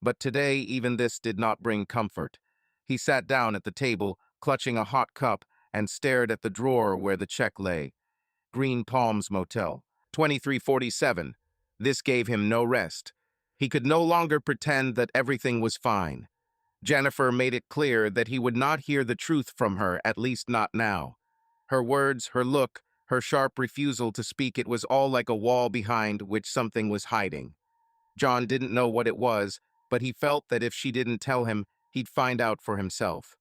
Speaker 1: But today even this did not bring comfort. He sat down at the table, clutching a hot cup, and stared at the drawer where the check lay. Green Palms Motel, 2347. This gave him no rest. He could no longer pretend that everything was fine. Jennifer made it clear that he would not hear the truth from her, at least not now. Her words, her look, her sharp refusal to speak, it was all like a wall behind which something was hiding. John didn't know what it was, but he felt that if she didn't tell him, he'd find out for himself.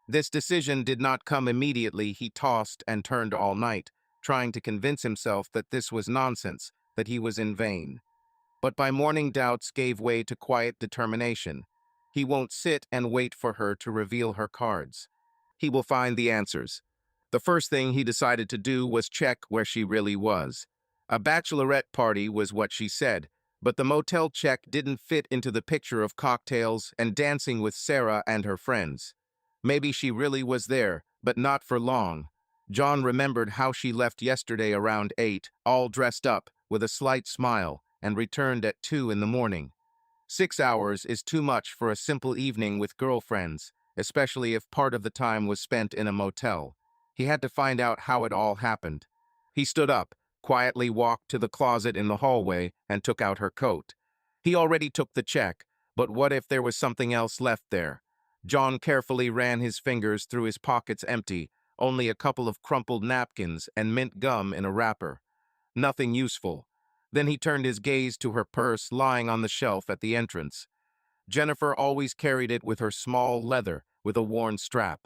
Speaker 1: This decision did not come immediately. He tossed and turned all night, trying to convince himself that this was nonsense, that he was in vain. But by morning doubts gave way to quiet determination. He won't sit and wait for her to reveal her cards. He will find the answers. The first thing he decided to do was check where she really was. A bachelorette party was what she said, but the motel check didn't fit into the picture of cocktails and dancing with Sarah and her friends. Maybe she really was there, but not for long. John remembered how she left yesterday around 8, all dressed up, with a slight smile, and returned at 2 in the morning. 6 hours is too much for a simple evening with girlfriends, especially if part of the time was spent in a motel. He had to find out how it all happened. He stood up, quietly walked to the closet in the hallway, and took out her coat. He already took the check, but what if there was something else left there? John carefully ran his fingers through his pockets empty, only a couple of crumpled napkins and mint gum in a wrapper. Nothing useful. Then he turned his gaze to her purse lying on the shelf at the entrance. Jennifer always carried it with her small leather with a worn strap.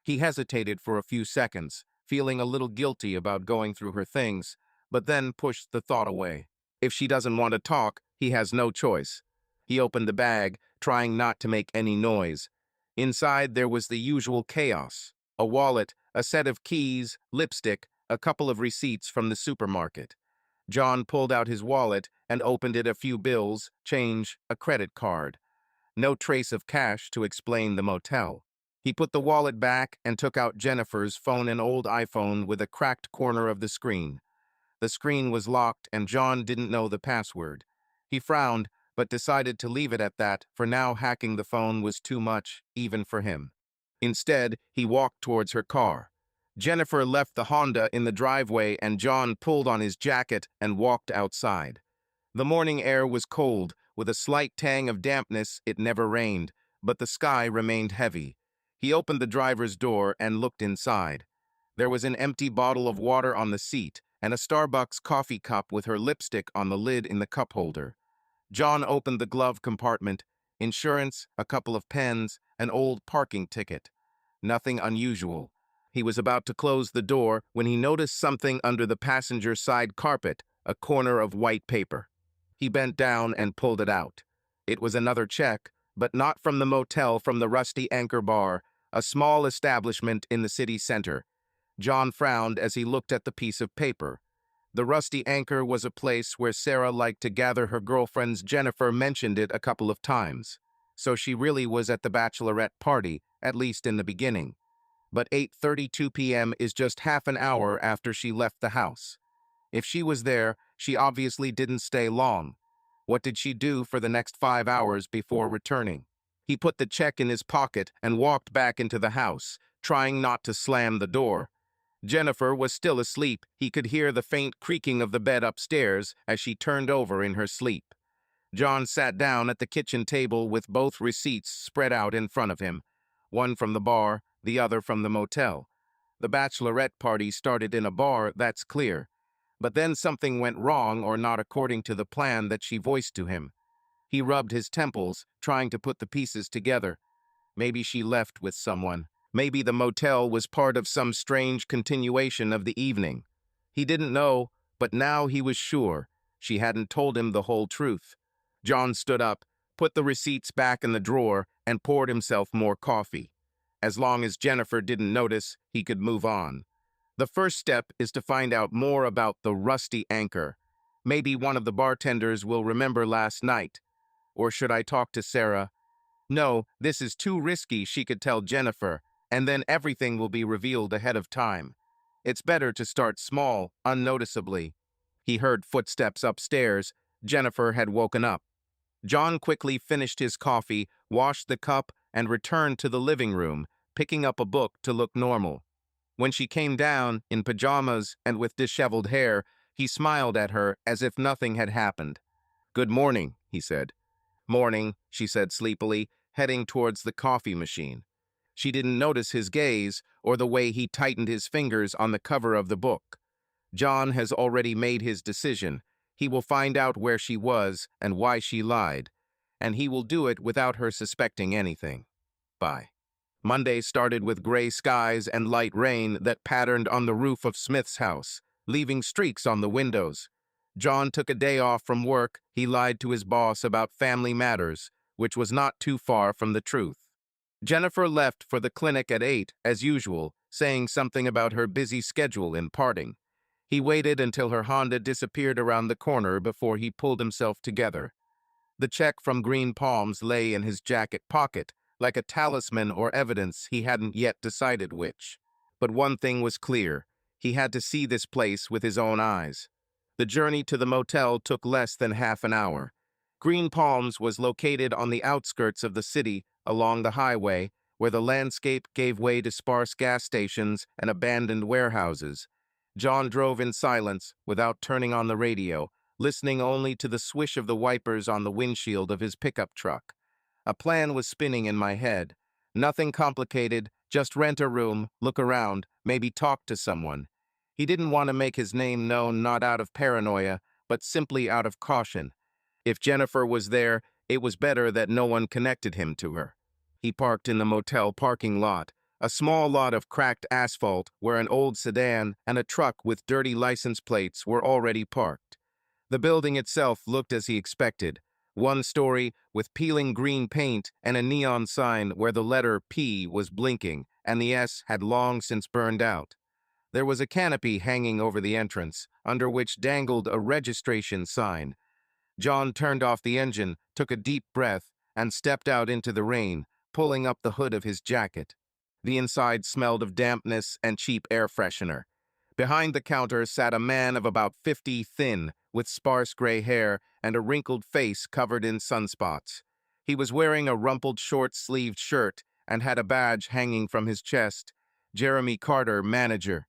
Speaker 1: He hesitated for a few seconds, feeling a little guilty about going through her things, but then pushed the thought away. If she doesn't want to talk, he has no choice. He opened the bag, trying not to make any noise. Inside there was the usual chaos: a wallet, a set of keys, lipstick, a couple of receipts from the supermarket. John pulled out his wallet and opened it. A few bills, change, a credit card. No trace of cash to explain the motel. He put the wallet back and took out Jennifer's phone, an old iPhone with a cracked corner of the screen. The screen was locked and John didn't know the password. He frowned, but decided to leave it at that. For now, hacking the phone was too much, even for him. Instead, he walked towards her car. Jennifer left the Honda in the driveway and John pulled on his jacket and walked outside. The morning air was cold, with a slight tang of dampness. It never rained, but the sky remained heavy. He opened the driver's door and looked inside. There was an empty bottle of water on the seat and a Starbucks coffee cup with her lipstick on the lid in the cup holder. John opened the glove compartment. Insurance, a couple of pens, an old parking ticket. Nothing unusual. He was about to close the door when he noticed something under the passenger side carpet, a corner of white paper. He bent down and pulled it out. It was another check, but not from the motel, from the Rusty Anchor Bar, a small establishment in the city center. John frowned as he looked at the piece of paper. The Rusty Anchor was a place where Sarah liked to gather her girlfriends. Jennifer mentioned it a couple of times. So she really was at the bachelorette party, at least in the beginning. But 8:32 p.m. is just half an hour after she left the house. If she was there, she obviously didn't stay long. What did she do for the next 5 hours before returning? He put the check in his pocket and walked back into the house, trying not to slam the door. Jennifer was still asleep. He could hear the faint creaking of the bed upstairs as she turned over in her sleep. John sat down at the kitchen table with both receipts spread out in front of him, one from the bar, the other from the motel. The bachelorette party started in a bar, that's clear. But then something went wrong or not according to the plan that she voiced to him. He rubbed his temples, trying to put the pieces together. Maybe she left with someone. Maybe the motel was part of some strange continuation of the evening. He didn't know, but now he was sure. She hadn't told him the whole truth. John stood up, put the receipts back in the drawer, and poured himself more coffee. As long as Jennifer didn't notice, he could move on. The first step is to find out more about the rusty anchor. Maybe one of the bartenders will remember last night. Or should I talk to Sarah? No, this is too risky, she could tell Jennifer, and then everything will be revealed ahead of time. It's better to start small, unnoticeably. He heard footsteps upstairs. Jennifer had woken up. John quickly finished his coffee, washed the cup, and returned to the living room, picking up a book to look normal. When she came down, in pajamas and with disheveled hair, he smiled at her as if nothing had happened. "Good morning," he said. "Morning," she said sleepily, heading towards the coffee machine. She didn't notice his gaze or the way he tightened his fingers on the cover of the book. John has already made his decision. He will find out where she was and why she lied, and he will do it without her suspecting anything. Bye. Monday started with gray skies and light rain that patterned on the roof of Smith's house, leaving streaks on the windows. John took a day off from work. He lied to his boss about family matters, which was not too far from the truth. Jennifer left for the clinic at 8, as usual, saying something about her busy schedule in parting. He waited until her Honda disappeared around the corner before he pulled himself together. The check from Green Palms lay in his jacket pocket, like a talisman or evidence he hadn't yet decided which. But one thing was clear. He had to see this place with his own eyes. The journey to the motel took less than half an hour. Green Palms was located on the outskirts of the city, along the highway, where the landscape gave way to sparse gas stations and abandoned warehouses. John drove in silence, without turning on the radio, listening only to the swish of the wipers on the windshield of his pickup truck. A plan was spinning in my head. Nothing complicated, just rent a room, look around, maybe talk to someone. He didn't want to make his name known not out of paranoia, but simply out of caution. If Jennifer was there, it was better that no one connected him to her. He parked in the motel parking lot, a small lot of cracked asphalt where an old sedan and a truck with dirty license plates were already parked. The building itself looked as he expected, one story with peeling green paint and a neon sign where the letter P was blinking and the S had long since burned out. There was a canopy hanging over the entrance, under which dangled a registration sign. John turned off the engine, took a deep breath, and stepped out into the rain, pulling up the hood of his jacket. The inside smelled of dampness and cheap air freshener. Behind the counter sat a man of about 50, thin, with sparse gray hair and a wrinkled face covered in sunspots. He was wearing a rumpled short-sleeved shirt and had a badge hanging from his chest. Jeremy Carter, manager.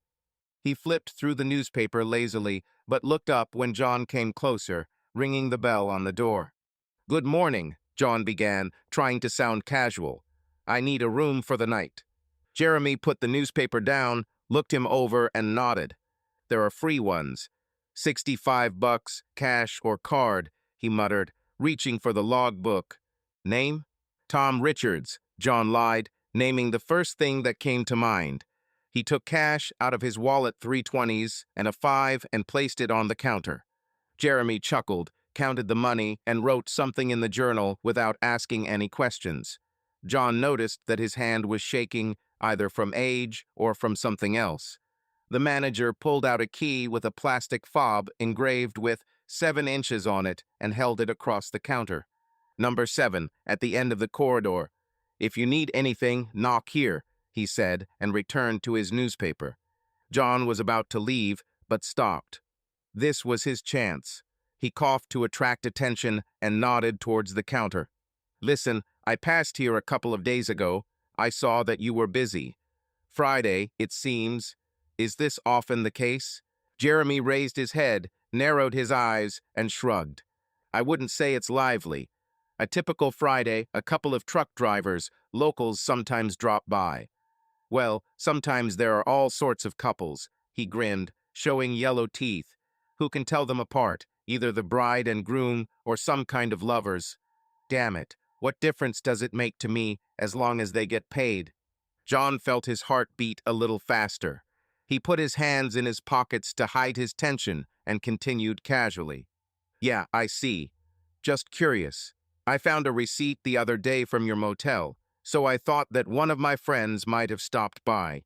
Speaker 1: He flipped through the newspaper lazily, but looked up when John came closer, ringing the bell on the door. "Good morning," John began, trying to sound casual. "I need a room for the night." Jeremy put the newspaper down, looked him over, and nodded. "There are free ones. $65, cash or card," he muttered, reaching for the logbook. "Name?" "Tom Richards," John lied, naming the first thing that came to mind. He took cash out of his wallet, 320s, and a 5, and placed it on the counter. Jeremy chuckled, counted the money, and wrote something in the journal without asking any questions. John noticed that his hand was shaking, either from age or from something else. The manager pulled out a key with a plastic fob engraved with 7 inches on it and held it across the counter. "Number 7, at the end of the corridor. If you need anything, knock here," he said, and returned to his newspaper. John was about to leave, but stopped. This was his chance. He coughed to attract attention and nodded towards the counter. Listen, I passed here a couple of days ago. I saw that you were busy. Friday, it seems. Is this often the case? Jeremy raised his head, narrowed his eyes, and shrugged. I wouldn't say it's lively. A typical Friday, a couple of truck drivers, locals sometimes drop by. Well, sometimes there are all sorts of couples, he grinned, showing yellow teeth. Who can tell them apart, either the bride and groom or some kind of lovers? Damn it, what difference does it make to me as long as they get paid? John felt his heart beat a little faster. He put his hands in his pockets to hide his tension and continued casually. Yeah, I see. Just curious. I found a receipt the other day from your motel, so I thought that one of my friends might have stopped by.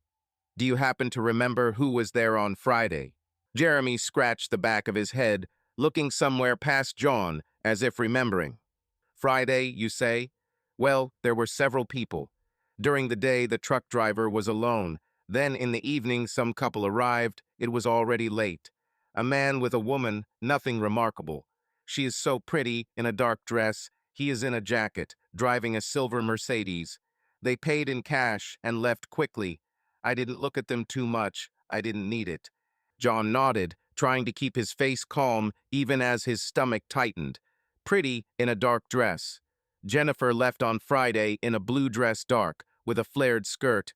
Speaker 1: Do you happen to remember who was there on Friday? Jeremy scratched the back of his head, looking somewhere past John, as if remembering. Friday, you say? Well, there were several people. During the day, the truck driver was alone. Then in the evening, some couple arrived. It was already late. A man with a woman, nothing remarkable. She is so pretty, in a dark dress. He is in a jacket, driving a silver Mercedes. They paid in cash and left quickly. I didn't look at them too much. I didn't need it. John nodded, trying to keep his face calm even as his stomach tightened. Pretty in a dark dress. Jennifer left on Friday in a blue dress dark, with a flared skirt.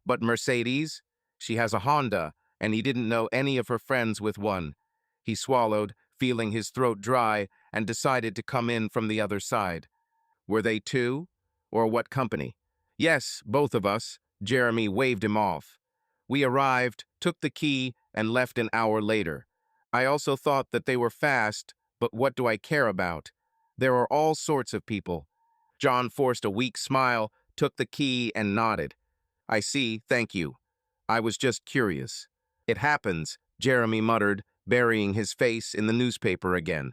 Speaker 1: But Mercedes? She has a Honda, and he didn't know any of her friends with one. He swallowed, feeling his throat dry, and decided to come in from the other side. Were they two? Or what company? Yes, both of us. Jeremy waved him off. We arrived, took the key, and left an hour later. I also thought that they were fast, but what do I care about? There are all sorts of people. John forced a weak smile, took the key, and nodded. I see, thank you. I was just curious. It happens, Jeremy muttered, burying his face in the newspaper again.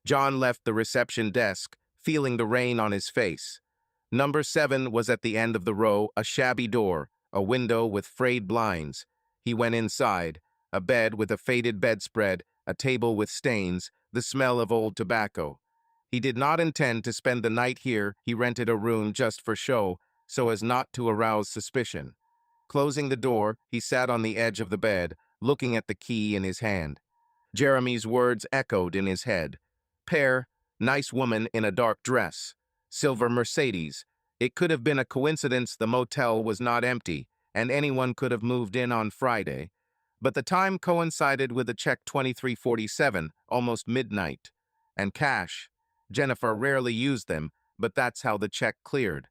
Speaker 1: John left the reception desk, feeling the rain on his face. Number 7 was at the end of the row, a shabby door, a window with frayed blinds. He went inside, a bed with a faded bedspread, a table with stains, the smell of old tobacco. He did not intend to spend the night here. He rented a room just for show, so as not to arouse suspicion. Closing the door, he sat on the edge of the bed, looking at the key in his hand. Jeremy's words echoed in his head. Pair, nice woman in a dark dress. Silver Mercedes. It could have been a coincidence the motel was not empty, and anyone could have moved in on Friday. But the time coincided with the check 2347, almost midnight. And cash. Jennifer rarely used them, but that's how the check cleared.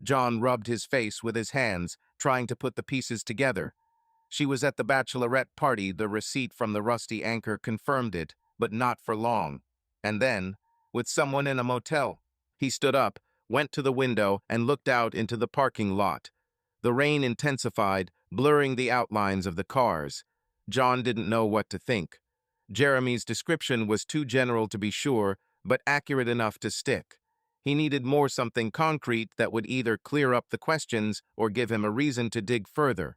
Speaker 1: John rubbed his face with his hands, trying to put the pieces together. She was at the bachelorette party. The receipt from the Rusty Anchor confirmed it, but not for long. And then, with someone in a motel. He stood up, went to the window, and looked out into the parking lot. The rain intensified, blurring the outlines of the cars. John didn't know what to think. Jeremy's description was too general to be sure, but accurate enough to stick. He needed something concrete that would either clear up the questions or give him a reason to dig further.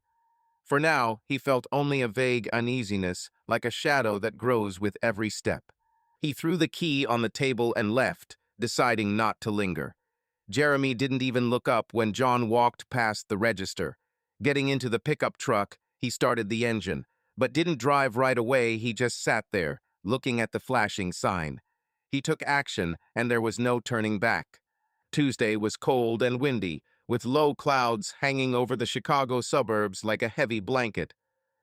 Speaker 1: For now, he felt only a vague uneasiness, like a shadow that grows with every step. He threw the key on the table and left, deciding not to linger. Jeremy didn't even look up when John walked past the register. Getting into the pickup truck, he started the engine, but didn't drive right away. He just sat there, looking at the flashing sign. He took action, and there was no turning back. Tuesday was cold and windy, with low clouds hanging over the Chicago suburbs like a heavy blanket.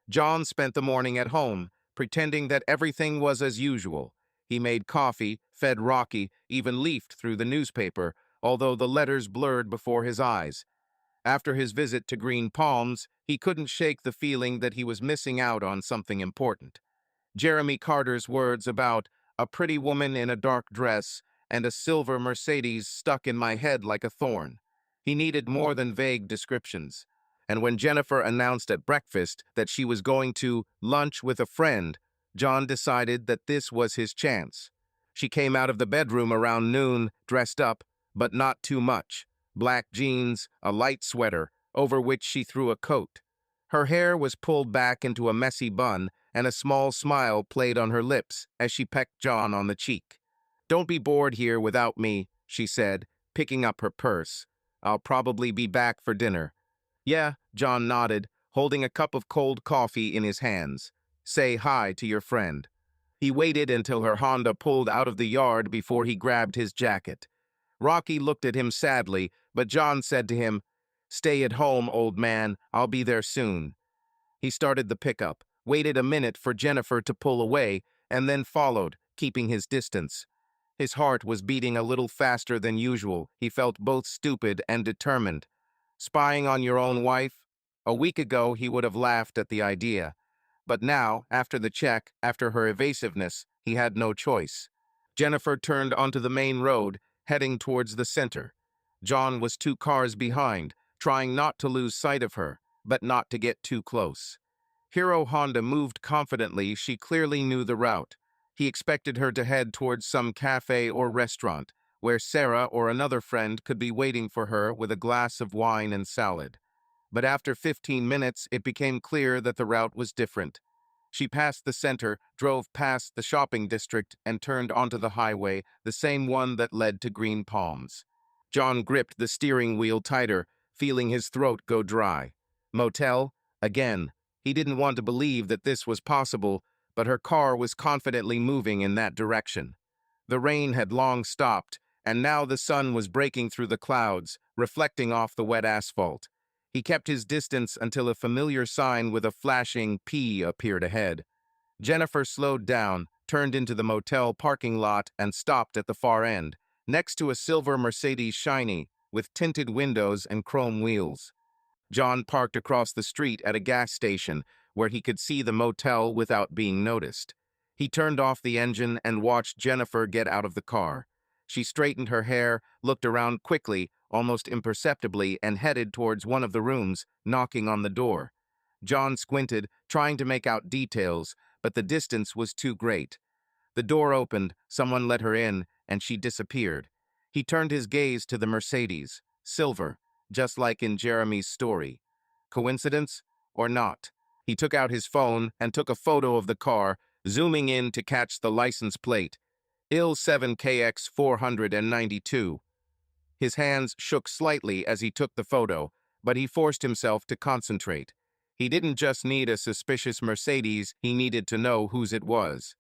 Speaker 1: John spent the morning at home, pretending that everything was as usual. He made coffee, fed Rocky, even leafed through the newspaper, although the letters blurred before his eyes. After his visit to Green Palms, he couldn't shake the feeling that he was missing out on something important. Jeremy Carter's words about a pretty woman in a dark dress and a silver Mercedes stuck in my head like a thorn. He needed more than vague descriptions. And when Jennifer announced at breakfast that she was going to lunch with a friend, John decided that this was his chance. She came out of the bedroom around noon, dressed up, but not too much. Black jeans, a light sweater, over which she threw a coat. Her hair was pulled back into a messy bun, and a small smile played on her lips as she pecked John on the cheek. "Don't be bored here without me," she said, picking up her purse. "I'll probably be back for dinner." "Yeah," John nodded, holding a cup of cold coffee in his hands. "Say hi to your friend." He waited until her Honda pulled out of the yard before he grabbed his jacket. Rocky looked at him sadly, but John said to him, "Stay at home, old man. I'll be there soon." He started the pickup, waited a minute for Jennifer to pull away, and then followed, keeping his distance. His heart was beating a little faster than usual. He felt both stupid and determined. Spying on your own wife? A week ago, he would have laughed at the idea. But now, after the check, after her evasiveness, he had no choice. Jennifer turned onto the main road, heading towards the center. John was 2 cars behind, trying not to lose sight of her, but not to get too close. Hero Honda moved confidently. She clearly knew the route. He expected her to head towards some cafe or restaurant, where Sarah or another friend could be waiting for her with a glass of wine and salad. But after 15 minutes, it became clear that the route was different. She passed the center, drove past the shopping district, and turned onto the highway, the same one that led to Green Palms. John gripped the steering wheel tighter, feeling his throat go dry. Motel? Again. He didn't want to believe that this was possible, but her car was confidently moving in that direction. The rain had long stopped, and now the sun was breaking through the clouds, reflecting off the wet asphalt. He kept his distance until a familiar sign with a flashing P appeared ahead. Jennifer slowed down, turned into the motel parking lot, and stopped at the far end, next to a silver Mercedes Shiny, with tinted windows and chrome wheels. John parked across the street at a gas station, where he could see the motel without being noticed. He turned off the engine and watched Jennifer get out of the car. She straightened her hair, looked around quickly, almost imperceptibly, and headed towards one of the rooms, knocking on the door. John squinted, trying to make out details, but the distance was too great. The door opened, someone let her in, and she disappeared. He turned his gaze to the Mercedes, silver, just like in Jeremy's story. Coincidence or not? He took out his phone and took a photo of the car, zooming in to catch the license plate. IL 7KX 492. His hands shook slightly as he took the photo, but he forced himself to concentrate. He didn't just need a suspicious Mercedes, he needed to know whose it was.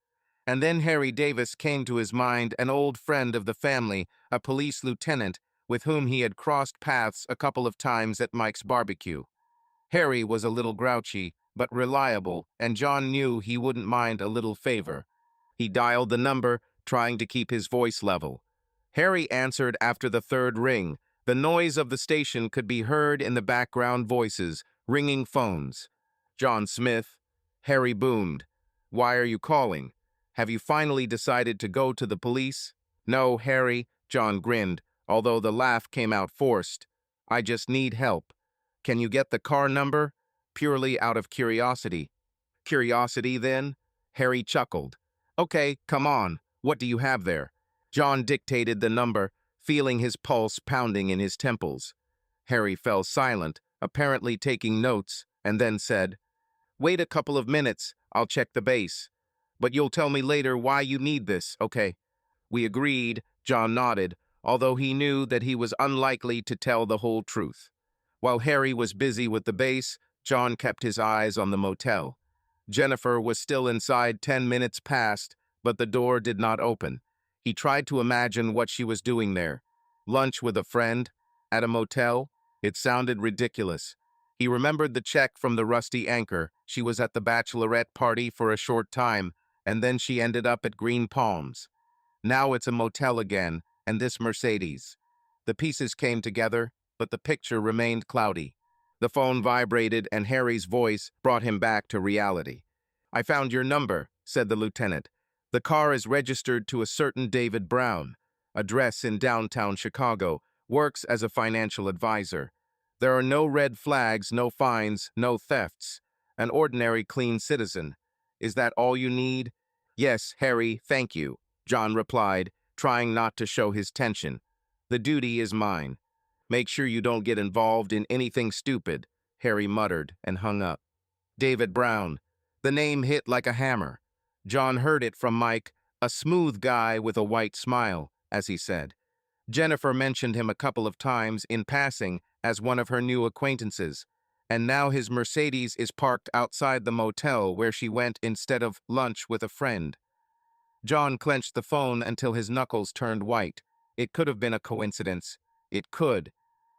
Speaker 1: And then Harry Davis came to his mind, an old friend of the family, a police lieutenant, with whom he had crossed paths a couple of times at Mike's barbecue. Harry was a little grouchy, but reliable, and John knew he wouldn't mind a little favor. He dialed the number, trying to keep his voice level. Harry answered after the third ring. The noise of the station could be heard in the background voices, ringing phones. "John Smith." Harry boomed. "Why are you calling? Have you finally decided to go to the police?" "No, Harry," John grinned, although the laugh came out forced. "I just need help. Can you get the car number?" Purely out of curiosity. "Curiosity, then?" Harry chuckled. "Okay, come on. What do you have there?" John dictated the number, feeling his pulse pounding in his temples. Harry fell silent, apparently taking notes, and then said, "Wait a couple of minutes. I'll check the base. But you'll tell me later why you need this, okay?" We agreed. John nodded, although he knew that he was unlikely to tell the whole truth. While Harry was busy with the base, John kept his eyes on the motel. Jennifer was still inside 10 minutes past, but the door did not open. He tried to imagine what she was doing there. Lunch with a friend? At a motel? It sounded ridiculous. He remembered the check from the Rusty Anchor. She was at the bachelorette party for a short time, and then she ended up at Green Palms. Now it's a motel again, and this Mercedes. The pieces came together, but the picture remained cloudy. The phone vibrated, and Harry's voice brought him back to reality. "I found your number," said the lieutenant. "The car is registered to a certain David Brown, address in downtown Chicago, works as a financial advisor. There are no red flags, no fines, no thefts. An ordinary clean citizen. Is that all you need?" "Yes, Harry, thank you," John replied, trying not to show his tension. "The duty is mine." "Make sure you don't get involved in anything stupid," Harry muttered and hung up. David Brown. The name hit like a hammer. John heard it from Mike, a smooth guy with a white smile, as he said. Jennifer mentioned him a couple of times in passing as one of her new acquaintances, and now his Mercedes is parked outside the motel where she went instead of lunch with a friend. John clenched the phone until his knuckles turned white. It could have been a coincidence. It could.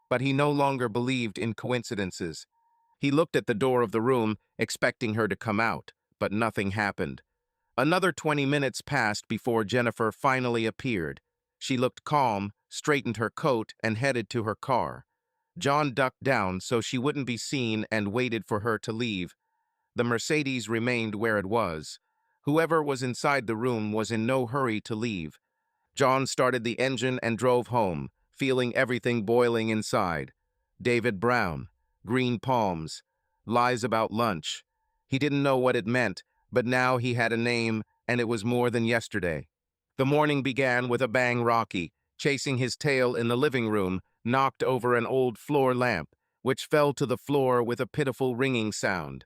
Speaker 1: But he no longer believed in coincidences. He looked at the door of the room, expecting her to come out, but nothing happened. Another 20 minutes passed before Jennifer finally appeared. She looked calm, straightened her coat, and headed to her car. John ducked down so she wouldn't be seen and waited for her to leave. The Mercedes remained where it was. Whoever was inside the room was in no hurry to leave. John started the engine and drove home, feeling everything boiling inside. David Brown, green palms, lies about lunch. He didn't know what it meant, but now he had a name, and it was more than yesterday. The morning began with a bang. Rocky, chasing his tail in the living room, knocked over an old floor lamp, which fell to the floor with a pitiful ringing sound.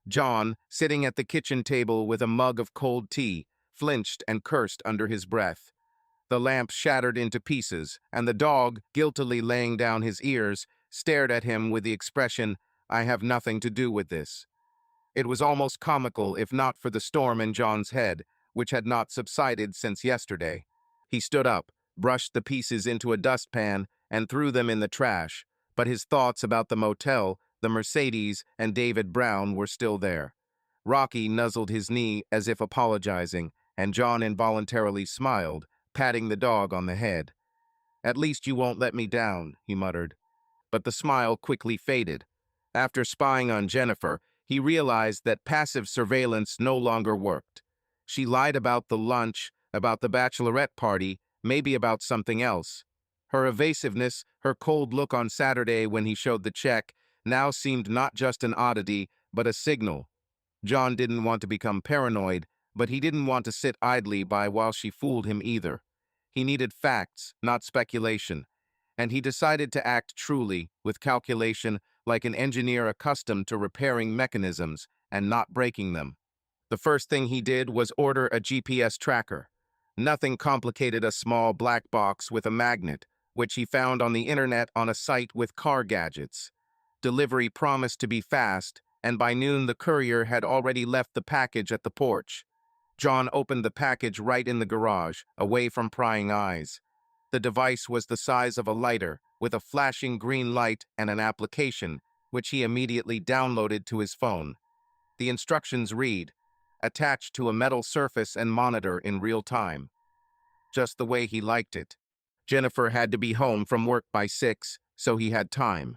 Speaker 1: John, sitting at the kitchen table with a mug of cold tea, flinched and cursed under his breath. The lamp shattered into pieces, and the dog, guiltily laying down his ears, stared at him with the expression, "I have nothing to do with this." It was almost comical if not for the storm in John's head, which had not subsided since yesterday. He stood up, brushed the pieces into a dustpan, and threw them in the trash, but his thoughts about the motel, the Mercedes, and David Brown were still there. Rocky nuzzled his knee as if apologizing, and John involuntarily smiled, patting the dog on the head. "At least you won't let me down," he muttered. But the smile quickly faded. After spying on Jennifer, he realized that passive surveillance no longer worked. She lied about the lunch, about the bachelorette party, maybe about something else. Her evasiveness, her cold look on Saturday when he showed the check, now seemed not just an oddity, but a signal. John didn't want to become paranoid, but he didn't want to sit idly by while she fooled him either. He needed facts, not speculation, and he decided to act truly, with calculation, like an engineer accustomed to repairing mechanisms and not breaking them. The first thing he did was order a GPS tracker. Nothing complicated, a small black box with a magnet, which he found on the internet on a site with car gadgets. Delivery promised to be fast, and by noon the courier had already left the package at the porch. John opened the package right in the garage, away from prying eyes. The device was the size of a lighter, with a flashing green light and an application, which he immediately downloaded to his phone. The instructions read, "Attached to a metal surface and monitor in real time." Just the way he liked it. Jennifer had to be home from work by 6, so he had time.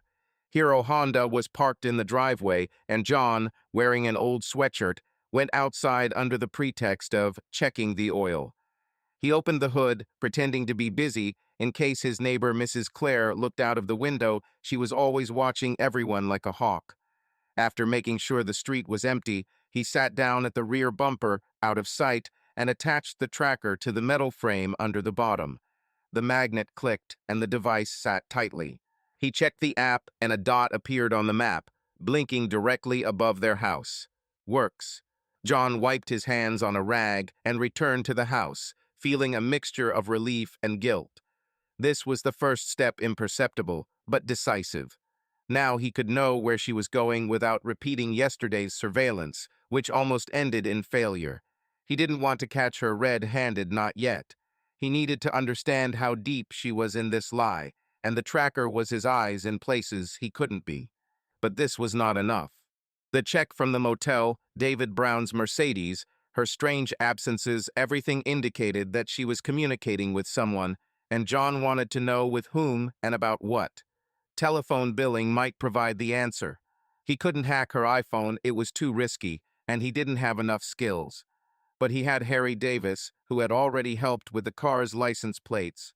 Speaker 1: Hero Honda was parked in the driveway, and John, wearing an old sweatshirt, went outside under the pretext of checking the oil. He opened the hood, pretending to be busy, in case his neighbor Mrs. Claire looked out of the window. She was always watching everyone like a hawk. After making sure the street was empty, he sat down at the rear bumper, out of sight, and attached the tracker to the metal frame under the bottom. The magnet clicked, and the device sat tightly. He checked the app, and a dot appeared on the map, blinking directly above their house. Works. John wiped his hands on a rag and returned to the house, feeling a mixture of relief and guilt. This was the first step, imperceptible, but decisive. Now he could know where she was going without repeating yesterday's surveillance, which almost ended in failure. He didn't want to catch her red-handed, not yet. He needed to understand how deep she was in this lie, and the tracker was his eyes in places he couldn't be. But this was not enough. The check from the motel, David Brown's Mercedes, her strange absences, everything indicated that she was communicating with someone, and John wanted to know with whom and about what. Telephone billing might provide the answer. He couldn't hack her iPhone, it was too risky, and he didn't have enough skills. But he had Harry Davis, who had already helped with the car's license plates.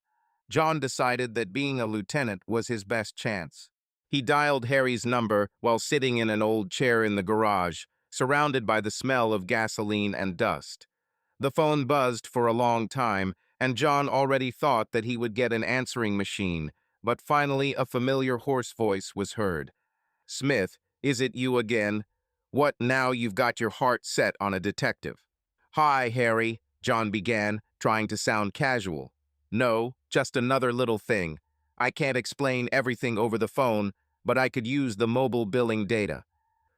Speaker 1: John decided that being a lieutenant was his best chance. He dialed Harry's number while sitting in an old chair in the garage, surrounded by the smell of gasoline and dust. The phone buzzed for a long time, and John already thought that he would get an answering machine, but finally a familiar hoarse voice was heard. "Smith, is it you again? What now you've got your heart set on a detective? Hi, Harry, John began, trying to sound casual. No, just another little thing. I can't explain everything over the phone, but I could use the mobile billing data.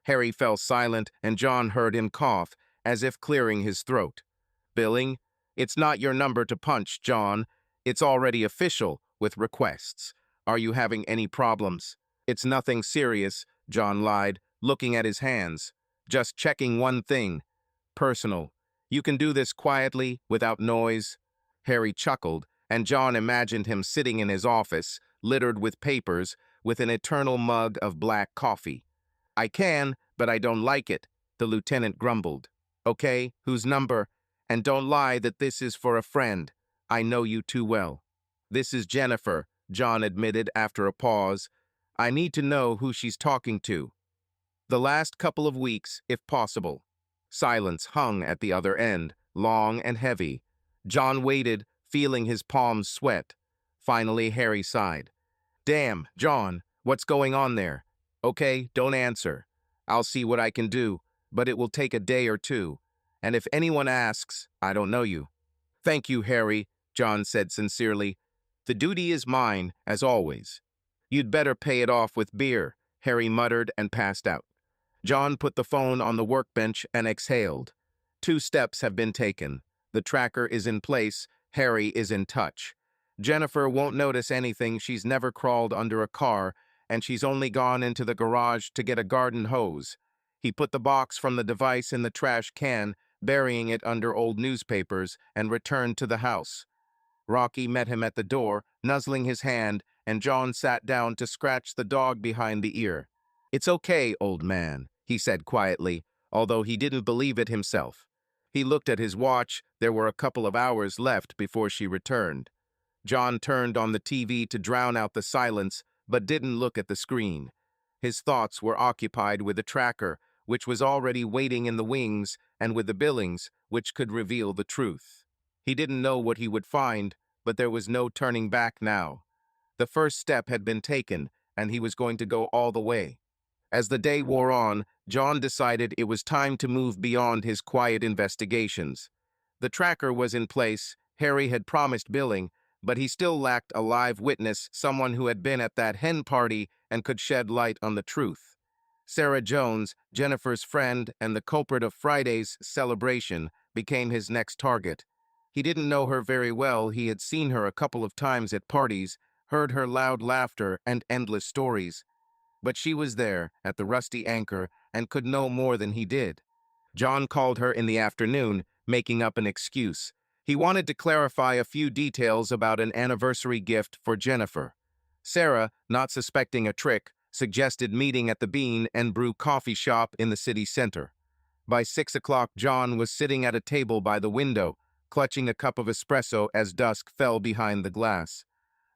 Speaker 1: Harry fell silent, and John heard him cough, as if clearing his throat. Billing? It's not your number to punch, John. It's already official, with requests. Are you having any problems? It's nothing serious, John lied, looking at his hands. Just checking one thing. Personal. You can do this quietly, without noise. Harry chuckled, and John imagined him sitting in his office, littered with papers, with an eternal mug of black coffee. I can, but I don't like it, the lieutenant grumbled. Okay, whose number? And don't lie that this is for a friend. I know you too well. This is Jennifer, John admitted after a pause. I need to know who she's talking to. The last couple of weeks, if possible. Silence hung at the other end, long and heavy. John waited, feeling his palms sweat. Finally, Harry sighed. Damn, John, what's going on there? Okay, don't answer. I'll see what I can do, but it will take a day or two. And if anyone asks, I don't know you. Thank you, Harry, John said sincerely. The duty is mine, as always. You'd better pay it off with beer, Harry muttered and passed out. John put the phone on the workbench and exhaled. 2 steps have been taken. The tracker is in place. Harry is in touch. Jennifer won't notice anything. She's never crawled under a car, and she's only gone into the garage to get a garden hose. He put the box from the device in the trash can, burying it under old newspapers, and returned to the house. Rocky met him at the door, nuzzling his hand, and John sat down to scratch the dog behind the ear. It's okay, old man, he said quietly, although he didn't believe it himself. He looked at his watch. There were a couple of hours left before she returned. John turned on the TV to drown out the silence, but didn't look at the screen. His thoughts were occupied with the tracker, which was already waiting in the wings, and with the billings, which could reveal the truth. He didn't know what he would find, but there was no turning back now. The first step had been taken, and he was going to go all the way. As the day wore on, John decided it was time to move beyond his quiet investigations. The tracker was in place. Harry had promised billing, but he still lacked a live witness, someone who had been at that hen party and could shed light on the truth. Sarah Jones, Jennifer's friend and the culprit of Friday's celebration, became his next target. He didn't know her very well. He had seen her a couple of times at parties, heard her loud laughter and endless stories. But she was there, at the Rusty Anchor, and could know more than he did. John called her in the afternoon, making up an excuse. He wanted to clarify a few details about an anniversary gift for Jennifer. Sarah, not suspecting a trick, suggested meeting at the Bean and Brew coffee shop in the city center. By 6 o'clock, John was sitting at a table by the window, clutching a cup of espresso as dusk fell behind the glass.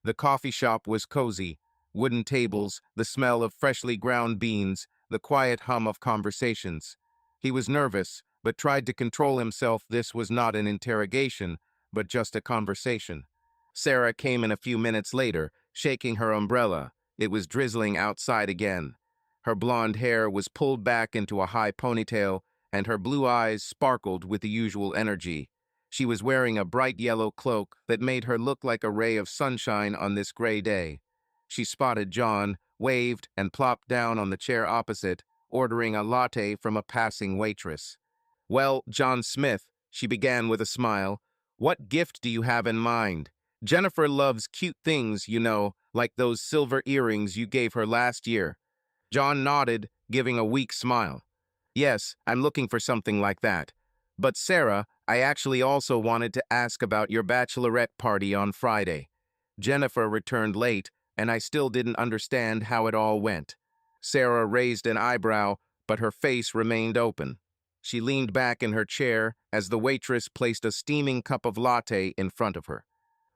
Speaker 1: The coffee shop was cozy. Wooden tables, the smell of freshly ground beans, the quiet hum of conversations. He was nervous, but tried to control himself. This was not an interrogation, but just a conversation. Sarah came in a few minutes later, shaking her umbrella. It was drizzling outside again. Her blonde hair was pulled back into a high ponytail, and her blue eyes sparkled with the usual energy. She was wearing a bright yellow cloak that made her look like a ray of sunshine on this gray day. She spotted John, waved, and plopped down on the chair opposite, ordering a latte from a passing waitress. Well, John Smith, she began with a smile, what gift do you have in mind? Jennifer loves cute things, you know, like those silver earrings you gave her last year. John nodded, giving a weak smile. Yes, I'm looking for something like that. But Sarah, I actually also wanted to ask about your bachelorette party on Friday. Jennifer returned late, and I still didn't understand how it all went. Sarah raised an eyebrow, but her face remained open. She leaned back in her chair as the waitress placed a steaming cup of latte in front of her.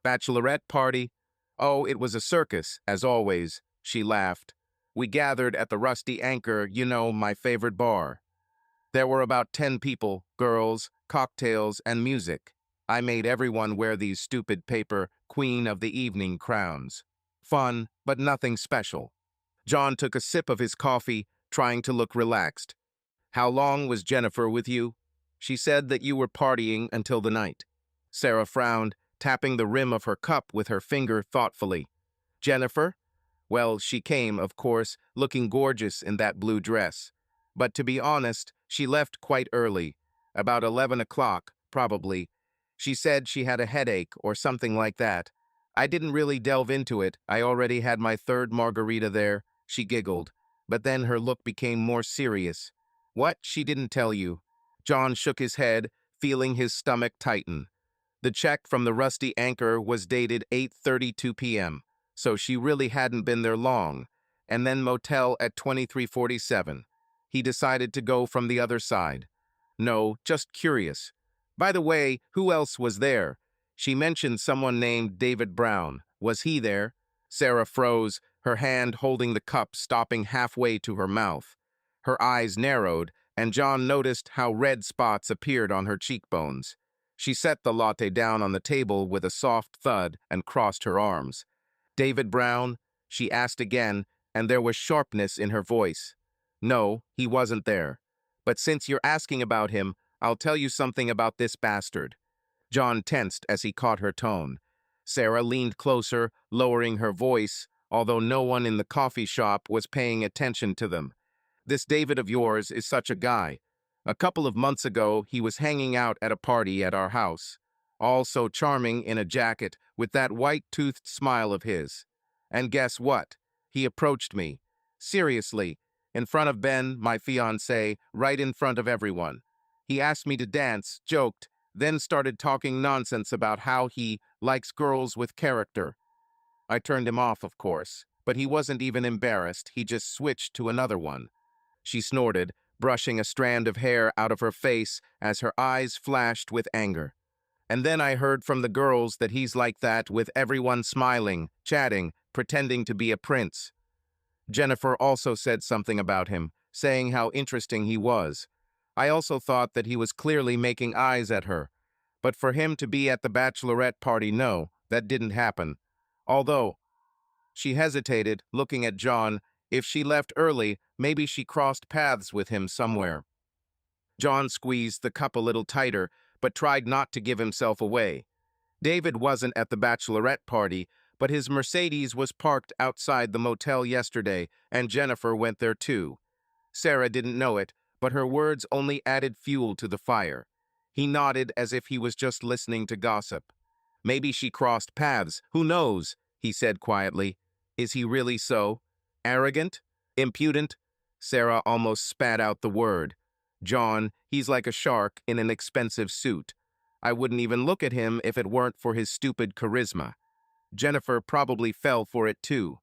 Speaker 1: Bachelorette party? Oh, it was a circus, as always, she laughed. We gathered at the Rusty Anchor, you know, my favorite bar. There were about 10 people, girls, cocktails, and music. I made everyone wear these stupid paper Queen of the Evening crowns. Fun, but nothing special. John took a sip of his coffee, trying to look relaxed. How long was Jennifer with you? She said that you were partying until the night. Sarah frowned, tapping the rim of her cup with her finger thoughtfully. Jennifer? Well, she came, of course, looking gorgeous in that blue dress. But to be honest, she left quite early, about 11 o'clock, probably. She said she had a headache or something like that. I didn't really delve into it. I already had my third margarita there. She giggled. But then her look became more serious. What? She didn't tell you. John shook his head, feeling his stomach tighten. The check from the Rusty Anchor was dated 8:32 p.m., so she really hadn't been there long. And then Motel at 2347. He decided to go from the other side. No, just curious. By the way, who else was there? She mentioned someone named David Brown. Was he there? Sarah froze, her hand holding the cup stopping halfway to her mouth. Her eyes narrowed, and John noticed how red spots appeared on her cheekbones. She set the latte down on the table with a soft thud and crossed her arms. David Brown? She asked again, and there was sharpness in her voice. No, he wasn't there. But since you're asking about him, I'll tell you something about this bastard. John tensed as he caught her tone. Sarah leaned closer, lowering her voice, although no one in the coffee shop was paying attention to them. This David of yours is such a guy. A couple of months ago, he was hanging out at a party at our house. All so charming in a jacket with that white-toothed smile of his. And guess what? He approached me. Seriously, in front of Ben, my fiancé, right in front of everyone. He asked me to dance, joked, then started talking nonsense about how he likes girls with character. I turned him off, of course, but he wasn't even embarrassed. He just switched to another one. She snorted, brushing a strand of hair out of her face as her eyes flashed with anger. And then I heard from the girls that he's like that with everyone smiling, chatting, pretending to be a prince. Jennifer also said something about him, saying how interesting he was. I also thought that he was clearly making eyes at her. But for him to be at the bachelorette party, no, that didn't happen. Although, she hesitated, looking at John. If she left early, maybe she crossed paths with him somewhere. John squeezed the cup a little tighter, but tried not to give himself away. David wasn't at the bachelorette party, but his Mercedes was parked outside the motel yesterday, and Jennifer went there too. Sarah didn't know it, but her words only added fuel to the fire. He nodded as if he was just listening to gossip. Maybe she crossed paths, who knows, he said quietly. Is he really so? Arrogant? Impudent? Sarah almost spat out the word. John, he's like a shark in an expensive suit. I wouldn't even look at him if it weren't for his stupid charisma. Jennifer probably fell for it too.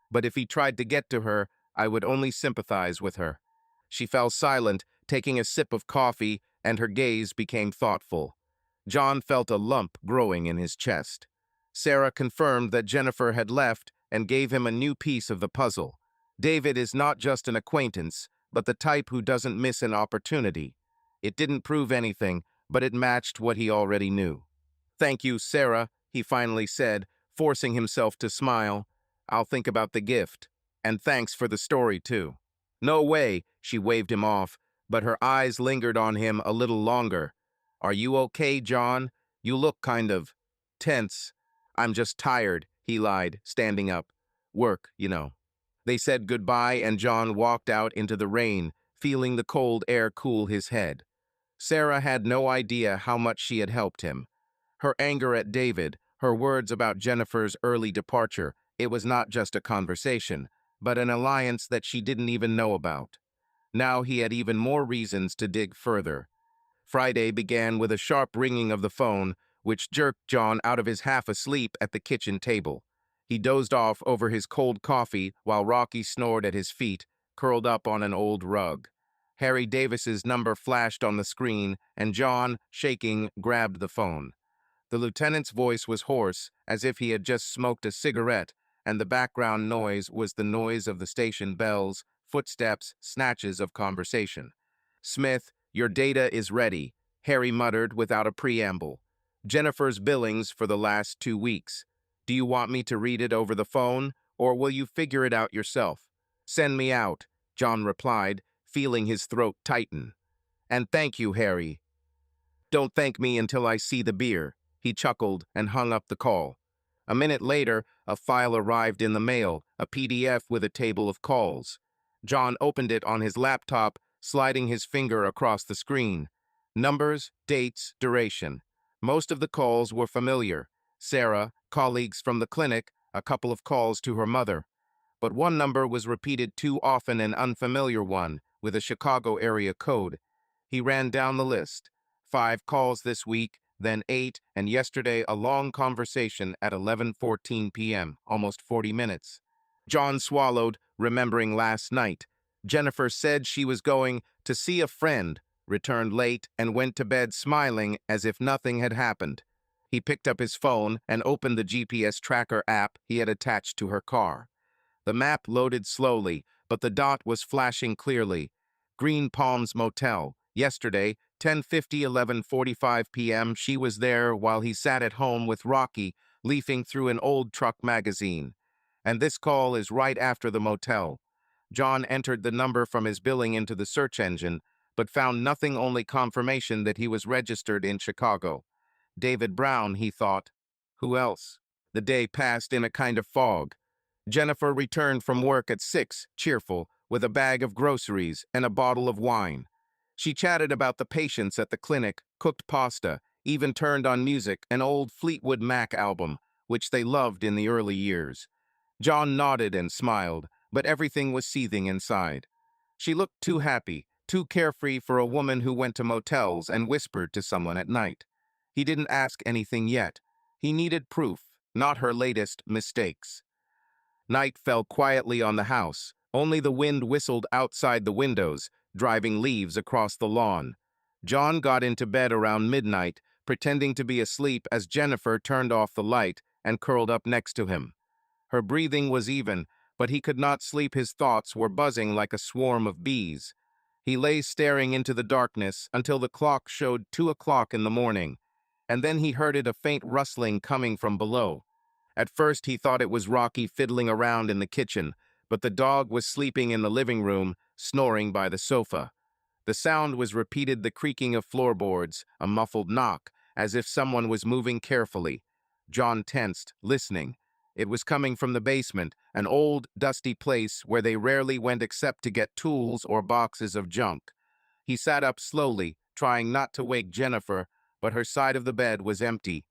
Speaker 1: But if he tried to get to her, I would only sympathize with her. She fell silent, taking a sip of coffee, and her gaze became thoughtful. John felt a lump growing in his chest. Sarah confirmed that Jennifer had left and gave him a new piece of the puzzle. David is not just an acquaintance, but the type who doesn't miss an opportunity. It didn't prove anything, but it matched what he already knew. Thank you, Sarah, he finally said, forcing himself to smile. I'll think about the gift. And thanks for the story, too. No way, she waved him off, but her eyes lingered on him a little longer. Are you okay, John? You look kind of tense. I'm just tired, he lied, standing up. Work, you know. They said goodbye, and John walked out into the rain, feeling the cold air cool his head. Sarah had no idea how much she had helped him. Her anger at David, her words about Jennifer's early departure, it was not just a conversation, but an alliance that she didn't even know about. Now he had even more reasons to dig further. Friday began with a sharp ringing of the phone, which jerked John out of his half-asleep at the kitchen table. He dozed off over his cold coffee while Rocky snored at his feet, curled up on an old rug. Harry Davis's number flashed on the screen, and John, shaking, grabbed the phone. The lieutenant's voice was hoarse, as if he had just smoked a cigarette, and the background noise was the noise of the station bells, footsteps, snatches of conversation. Smith, your data is ready, Harry muttered without a preamble. Jennifer's billings for the last 2 weeks. Do you want me to read it over the phone, or will you figure it out yourself? Send me out, John replied, feeling his throat tighten. "And thank you, Harry. Don't thank me until I see the beer." He chuckled and hung up the call. A minute later, a file arrived in the mail, a PDF with a table of calls. John opened it on his laptop, sliding his finger across the screen. Numbers, dates, duration. Most of the calls were familiar. Sarah, colleagues from the clinic, a couple of calls to her mother. But one number was repeated too often, an unfamiliar one, with a Chicago area code. He ran down the list. 5 calls this week, then 8, and yesterday a long conversation at 11:14 p.m., almost 40 minutes. John swallowed, remembering last night. Jennifer said she was going to see a friend, returned late, and went to bed smiling as if nothing had happened. He picked up his phone and opened the GPS tracker app he had attached to her car. The map loaded slowly, but the dot was flashing clearly. Green Palms Motel. Yesterday, 10:50, 11:45 p.m., she was there while he sat at home with Rocky, leafing through an old truck magazine. And this call is right after the motel. John entered the number from his billing into the search engine, but found nothing, only confirmation that he was registered in Chicago. David Brown, he thought. Who else? The day passed in a kind of fog. Jennifer returned from work at 6, cheerful, with a bag of groceries and a bottle of wine. She chatted about the patients at the clinic, cooked pasta, even turned on music, an old Fleetwood Mac album, which they loved in the early years. John nodded and smiled, but everything was seething inside. She looked too happy, too carefree for a woman who went to motels and whispered to someone at night. He didn't ask anything yet. He needed proof, not her latest mistakes. Night fell quietly on the house. Only the wind whistled outside the windows, driving leaves across the lawn. John got into bed around midnight, pretending to be asleep as Jennifer turned off the light and curled up next to him. Her breathing was even, but he could not sleep. His thoughts were buzzing like a swarm of bees. He lay staring into the darkness until the clock showed 2 o'clock in the morning, and then he heard a faint rustling coming from below. At first he thought it was Rocky fiddling around in the kitchen, but the dog was sleeping in the living room, snoring by the sofa. The sound was repeated, the creaking of floorboards, a muffled knock, as if someone was moving carefully. John tensed, listening. It was coming from the basement, an old, dusty place where they rarely went except to get tools or boxes of junk. He sat up slowly, trying not to wake Jennifer, but her side of the bed was empty.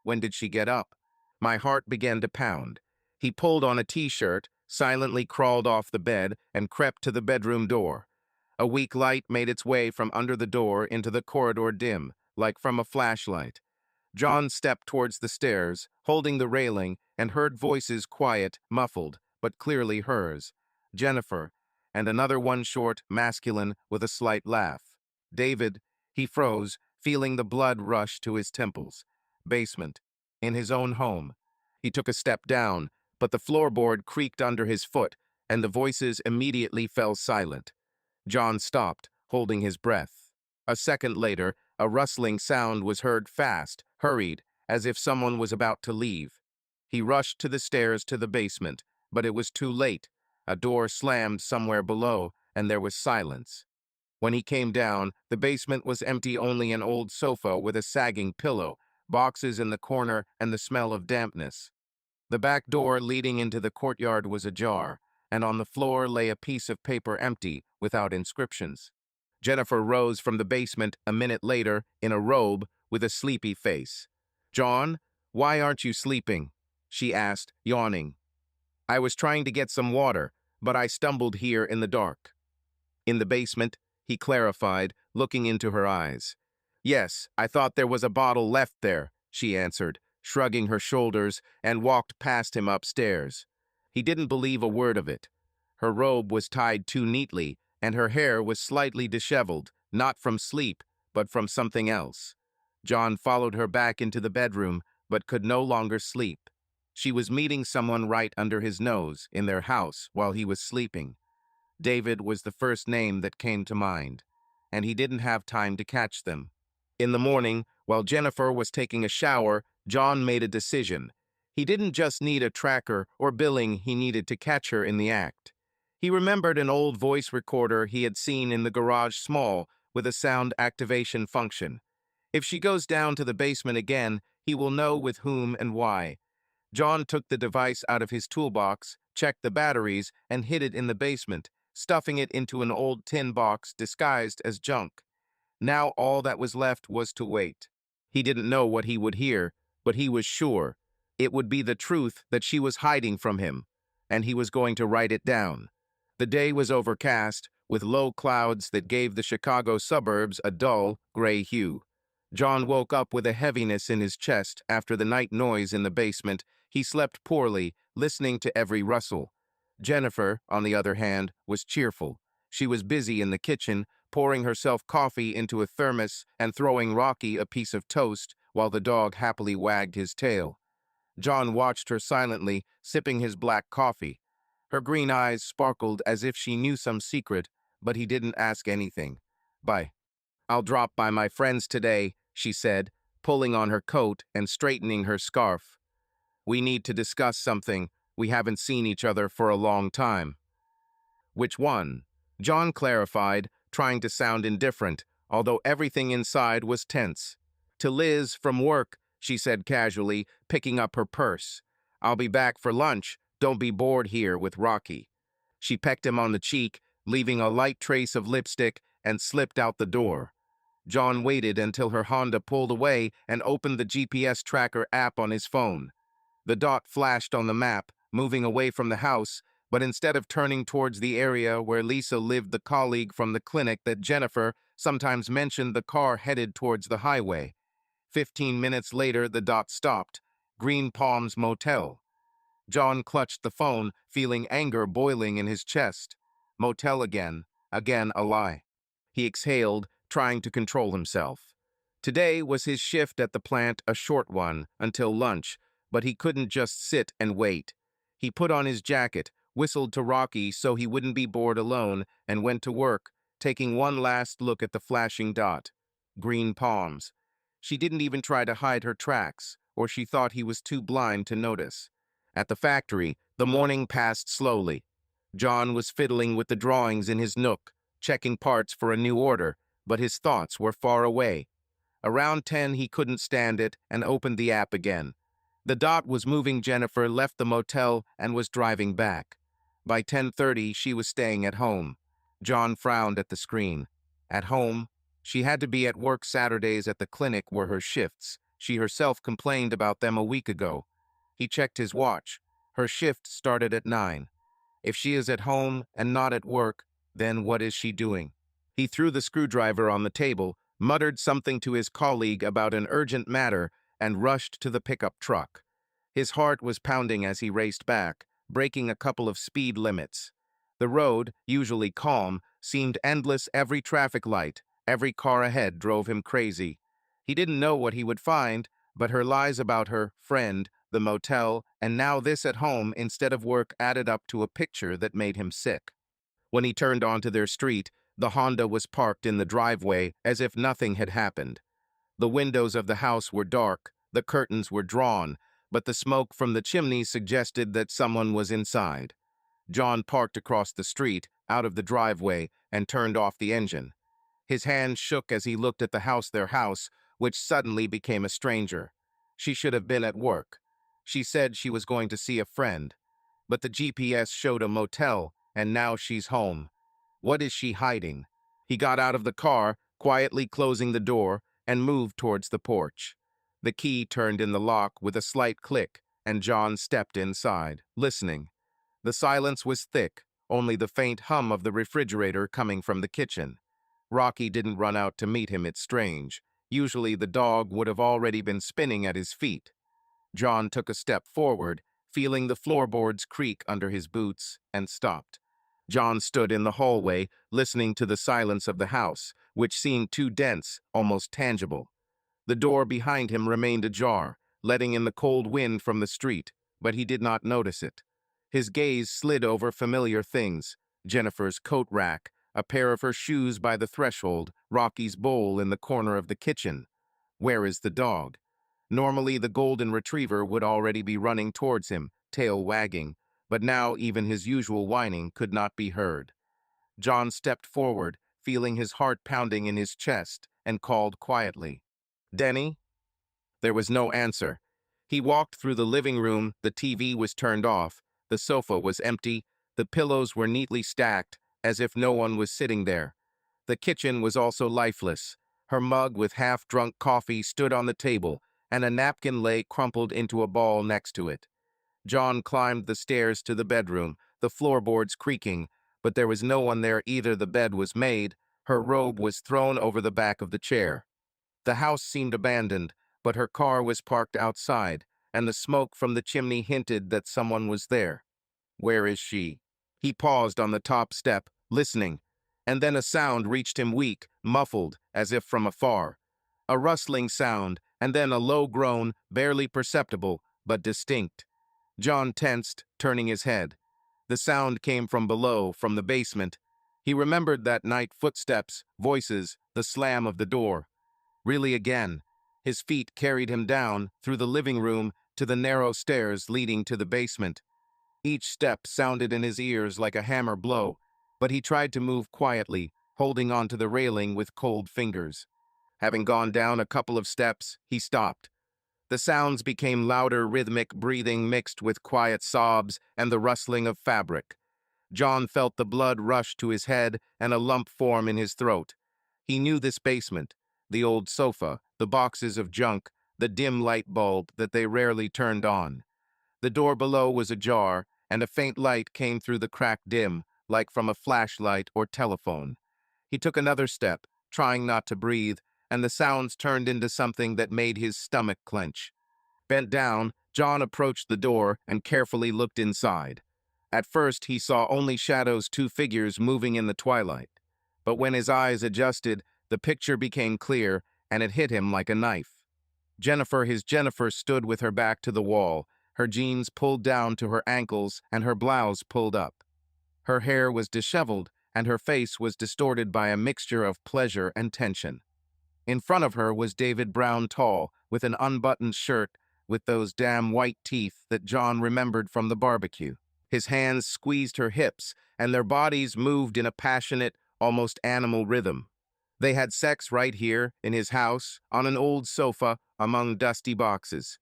Speaker 1: When did she get up? My heart began to pound. He pulled on a t-shirt, silently crawled off the bed, and crept to the bedroom door. A weak light made its way from under the door into the corridor, dim, like from a flashlight. John stepped towards the stairs, holding the railing, and heard voices, quiet, muffled, but clearly hers. Jennifer, and another one, short, masculine, with a slight laugh. David. He froze, feeling the blood rush to his temples. Basement. In his own home. He took a step down, but the floorboard creaked under his foot, and the voices immediately fell silent. John stopped, holding his breath. A second later, a rustling sound was heard, fast, hurried, as if someone was about to leave. He rushed to the stairs to the basement, but it was too late. A door slammed somewhere below, and there was silence. When he came down, the basement was empty, only an old sofa with a sagging pillow, boxes in the corner, and the smell of dampness. The back door leading into the courtyard was ajar, and on the floor lay a piece of paper, empty, without inscriptions. Jennifer rose from the basement a minute later, in a robe, with a sleepy face. "John, why aren't you sleeping?" she asked, yawning. "I was trying to get some water, but I stumbled here in the dark." "In the basement," he clarified, looking into her eyes. "Yes, I thought there was a bottle left there," she answered, shrugging her shoulders, and walked past him upstairs. He didn't believe a word of it. Her robe was tied too neatly, and her hair was slightly disheveled, not from sleep, but from something else. John followed her back into the bedroom, but could no longer sleep. She was meeting someone right under his nose, in their house, while he was sleeping. David was the first name that came to mind, and he didn't have time to catch them. In the morning, while Jennifer was taking a shower, John made a decision. He didn't just need a tracker or billing, he needed to catch her in the act. He remembered an old voice recorder he had seen in the garage small with a sound activation function. If she goes down to the basement again, he will know with whom and why. John took the device out of his toolbox, checked the batteries, and hid it in the basement, stuffing it into an old tin box disguised as junk. Now all that was left was to wait. He didn't know what he would hear, but he was sure it would be the truth that she was hiding from him, and he was going to write it down. The day was overcast, with low clouds that gave the Chicago suburbs a dull, gray hue. John woke up with a heaviness in his chest after the night noise in the basement. He slept poorly, listening to every rustle. Jennifer, on the other hand, was cheerful. She was busy in the kitchen, pouring herself coffee into a thermos and throwing Rocky a piece of toast while the dog happily wagged his tail. John watched her silently, sipping his black coffee. Her green eyes sparkled as if she knew some secret, but he didn't ask anything. "Bye. I'll drop by my friend's today," she said, pulling on her coat and straightening her scarf. "We need to discuss something. We haven't seen each other for a long time." "Which one?" John clarified, trying to sound indifferent, although everything inside was tense. "To Liz from work," she said casually, picking up her purse. "I'll be back for lunch. Don't be bored here with Rocky." She pecked him on the cheek, leaving a light trace of lipstick, and slipped out the door. John waited until her Honda pulled away and opened the GPS tracker app on his phone. The dot flashed on the map, moving away from the house, but instead of turning towards the area where Lisa lived, the colleague from the clinic that Jennifer sometimes mentioned, the car headed towards the highway. 15 minutes later, the dot stopped. Green Palms Motel. John clutched the phone, feeling anger boiling in his chest. Motel again. Again a lie. He exhaled, trying to control himself. Today was his shift at the plant, a short one, until lunch, but he couldn't just sit and wait. He put on his jacket, whistled to Rocky so he wouldn't be bored alone, and went to work, taking one last look at the flashing dot. Green Palms. She didn't even try to hide her tracks, or she thought he was too blind to notice. At the factory, the morning passed slowly. John was fiddling with the drawings in his nook, checking parts for a new order, but his thoughts were far away. Around 10, he couldn't stand it and opened the app again. The dot was moving. Jennifer left the motel and was driving back. By 10:30, she was staying at home. John frowned at the screen. At home? She had to be at work Saturdays. At the clinic were her shifts. She herself complained about them a week ago. He checked his watch. Her shift started at 9. If she is at home and not at work, then what is she doing? He threw the screwdriver on the table, muttered something to his colleague about an urgent matter, and rushed to the pickup truck. His heart was pounding as he raced back, breaking a couple of speed limits. The road, usually calm, seemed endless. Every traffic light, every car ahead drove him crazy. He didn't know what he would find, but her lies about her friend, the motel, and now this at home instead of work added up to a picture that made him sick. When he turned onto their street, the Honda was parked in the driveway as if nothing had happened. The windows of the house were dark, the curtains were drawn, but the smoke from the chimney suggested that someone was inside. John parked across the street, out of the driveway, and turned off the engine. His hand shook as he looked at the house, their house, which suddenly became a stranger. She should have been at work. She said she was going to see a friend, but the GPS showed a motel, and now she's home. What is she hiding? He got out of the car, quietly closing the door, and moved towards the porch. The key turned in the lock with a slight click, and John stepped inside, listening. The silence was thick, only the faint hum of the refrigerator coming from the kitchen. Rocky didn't run out to meet him. It's strange. Usually the dog would have already been spinning at his feet. John took a step forward, feeling the floorboards creak under his boots, and stopped. John stood in the hallway, listening to the silence of the house, which seemed too dense, almost tangible. The door behind him remained ajar, letting in the cold wind from the street, but he did not notice it. His gaze slid over familiar things: Jennifer's coat rack, a pair of her shoes by the threshold, Rocky's bowl in the corner of the kitchen. Where is the dog? Normally, the golden retriever would already be running towards him, tail wagging, but now even his usual whining could not be heard. John stepped forward, feeling his heart pounding in his chest, and called quietly, "Denny?" There was no answer. He walked through the living room. The TV was turned off. The sofa was empty. The pillows were neatly stacked, as if no one was sitting there. The kitchen was also lifeless. Her mug with half-drunk coffee stood on the table, and a napkin lay crumpled into a ball next to it. John climbed the stairs to the bedroom, the floorboards creaking, but there was no one there either. The bed was made. Her robe was thrown over the back of the chair. The house seemed abandoned, but her car was parked outside, and the smoke from the chimney hinted that someone was there. Where is she? He paused on the top step, listening, and then a sound reached him, weak, muffled, as if from afar. A rustling sound, and then a low groan, barely perceptible, but distinct. John tensed, turning his head. The sound came from below, from the basement. He remembered that night: footsteps, voices, the slam of the door. Really again. His feet carried him down, through the living room, to the narrow stairs leading to the basement. Each step sounded in his ears like a hammer blow, but he tried to move quietly, holding onto the railing with cold fingers. Having gone down a couple of steps, he stopped. The sounds became louder, rhythmic breathing mixed with quiet sobs and the rustling of fabric. John felt the blood rush to his head and a lump form in his throat. He knew this basement, the old sofa, the boxes of junk, the dim light bulb that they rarely turned on. The door below was ajar, and a faint light came through the crack, dim, like from a flashlight or telephone. He took another step, trying not to breathe, and the sounds turned into something that made his stomach clench. Bent down, John approached the door and carefully looked inside. At first, he saw only shadows, two figures moving in the twilight. But when his eyes adjusted, the picture became clear, and it hit him like a knife. His Jennifer stood with her back to the wall, her jeans pulled down to her ankles and her blouse pulled up. Her hair was disheveled, and her face was distorted by a mixture of pleasure and tension. In front of her was David, Brown, tall, with an unbuttoned shirt, with those damn white teeth that John remembered from the barbecue. His hands squeezed her hips, and their bodies moved in a passionate, almost animal rhythm. They had sex right here, in his house, on an old sofa, among dusty boxes.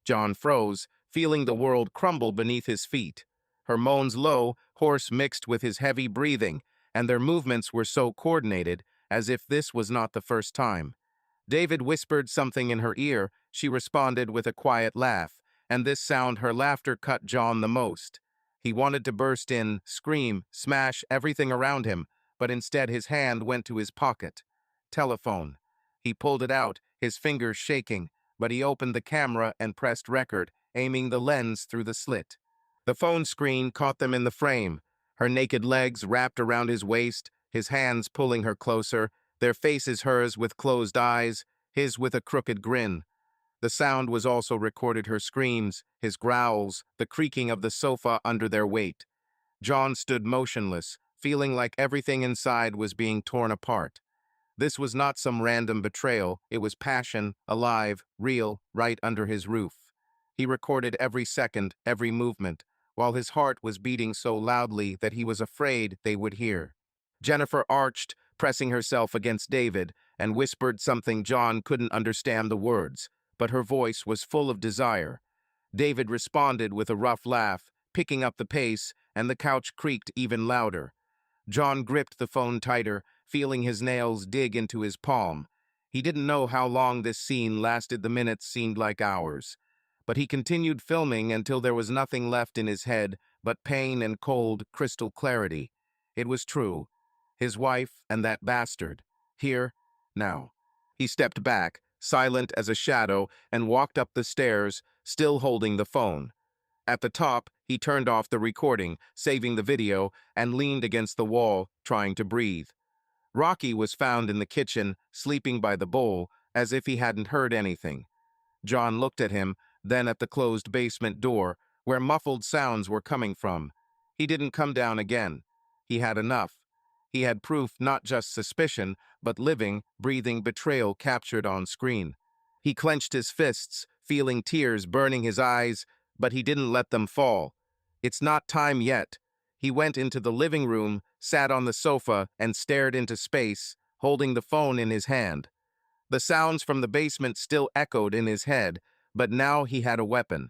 Speaker 1: John froze, feeling the world crumble beneath his feet. Her moans low, hoarse mixed with his heavy breathing, and their movements were so coordinated, as if this was not the first time. David whispered something in her ear. She responded with a quiet laugh, and this sound, her laughter, cut John the most. He wanted to burst in, scream, smash everything around him, but instead his hand went to his pocket. Telephone. He pulled it out, his fingers shaking, but he opened the camera and pressed record, aiming the lens through the slit. The phone screen caught them in the frame, her naked legs wrapped around his waist, his hands pulling her closer, their faces hers with closed eyes, his with a crooked grin. The sound was also recorded: her screams, his growls, the creaking of the sofa under their weight. John stood motionless, feeling like everything inside was being torn apart. This was not some random betrayal, it was passion, alive, real, right under his roof. He recorded every second, every movement, while his heart was beating so loudly that he was afraid they would hear. Jennifer arched, pressing herself against David, and whispered something John couldn't understand the words, but her voice was full of desire. David responded with a rough laugh, picking up the pace, and the couch creaked even louder. John gripped the phone tighter, feeling his nails dig into his palm. He didn't know how long this scene lasted. The minutes seemed like hours. But he continued filming until there was nothing left in his head but pain and cold, crystal clarity. It was true. His wife and that bastard. Here, now. He stepped back, silent as a shadow, and walked up the stairs, still holding the phone. At the top, he turned off the recording, saving the video, and leaned against the wall, trying to breathe. Rocky was found in the kitchen, sleeping by the bowl, as if he hadn't heard anything. John looked at him, then at the closed basement door, where muffled sounds were coming from. He didn't come down again. He had enough. He had proof, not just suspicion, but living, breathing betrayal captured on screen. He clenched his fists, feeling tears burning his eyes, but he didn't let them fall. It's not time yet. He went into the living room, sat on the sofa, and stared into space, holding the phone in his hand. The sounds from the basement still echoed in his head, but now he had a weapon,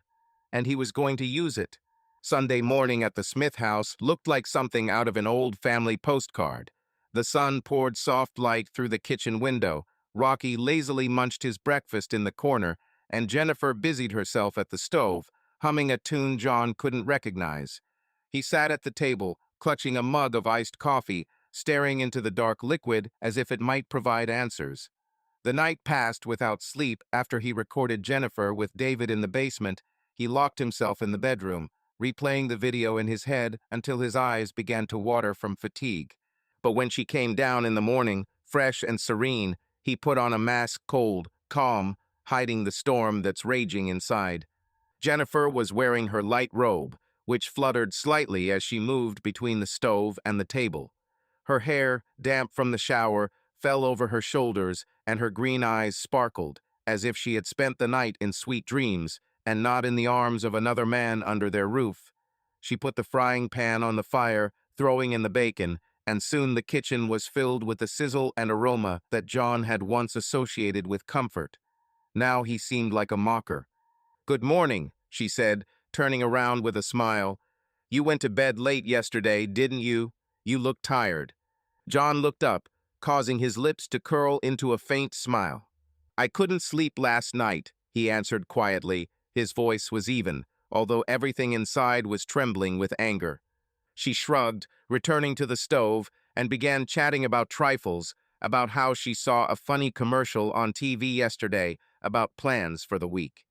Speaker 1: and he was going to use it. Sunday morning at the Smith house looked like something out of an old family postcard. The sun poured soft light through the kitchen window. Rocky lazily munched his breakfast in the corner, and Jennifer busied herself at the stove, humming a tune John couldn't recognize. He sat at the table, clutching a mug of iced coffee, staring into the dark liquid as if it might provide answers. The night passed without sleep. After he recorded Jennifer with David in the basement, he locked himself in the bedroom, replaying the video in his head until his eyes began to water from fatigue. But when she came down in the morning, fresh and serene, he put on a mask, cold, calm, hiding the storm that's raging inside. Jennifer was wearing her light robe, which fluttered slightly as she moved between the stove and the table. Her hair, damp from the shower, fell over her shoulders, and her green eyes sparkled, as if she had spent the night in sweet dreams, and not in the arms of another man under their roof. She put the frying pan on the fire, throwing in the bacon, and soon the kitchen was filled with the sizzle and aroma that John had once associated with comfort. Now he seemed like a mocker. "Good morning," she said, turning around with a smile. "You went to bed late yesterday, didn't you? You look tired." John looked up, causing his lips to curl into a faint smile. "I couldn't sleep last night," he answered quietly. His voice was even, although everything inside was trembling with anger. She shrugged, returning to the stove, and began chatting about trifles, about how she saw a funny commercial on TV yesterday about plans for the week.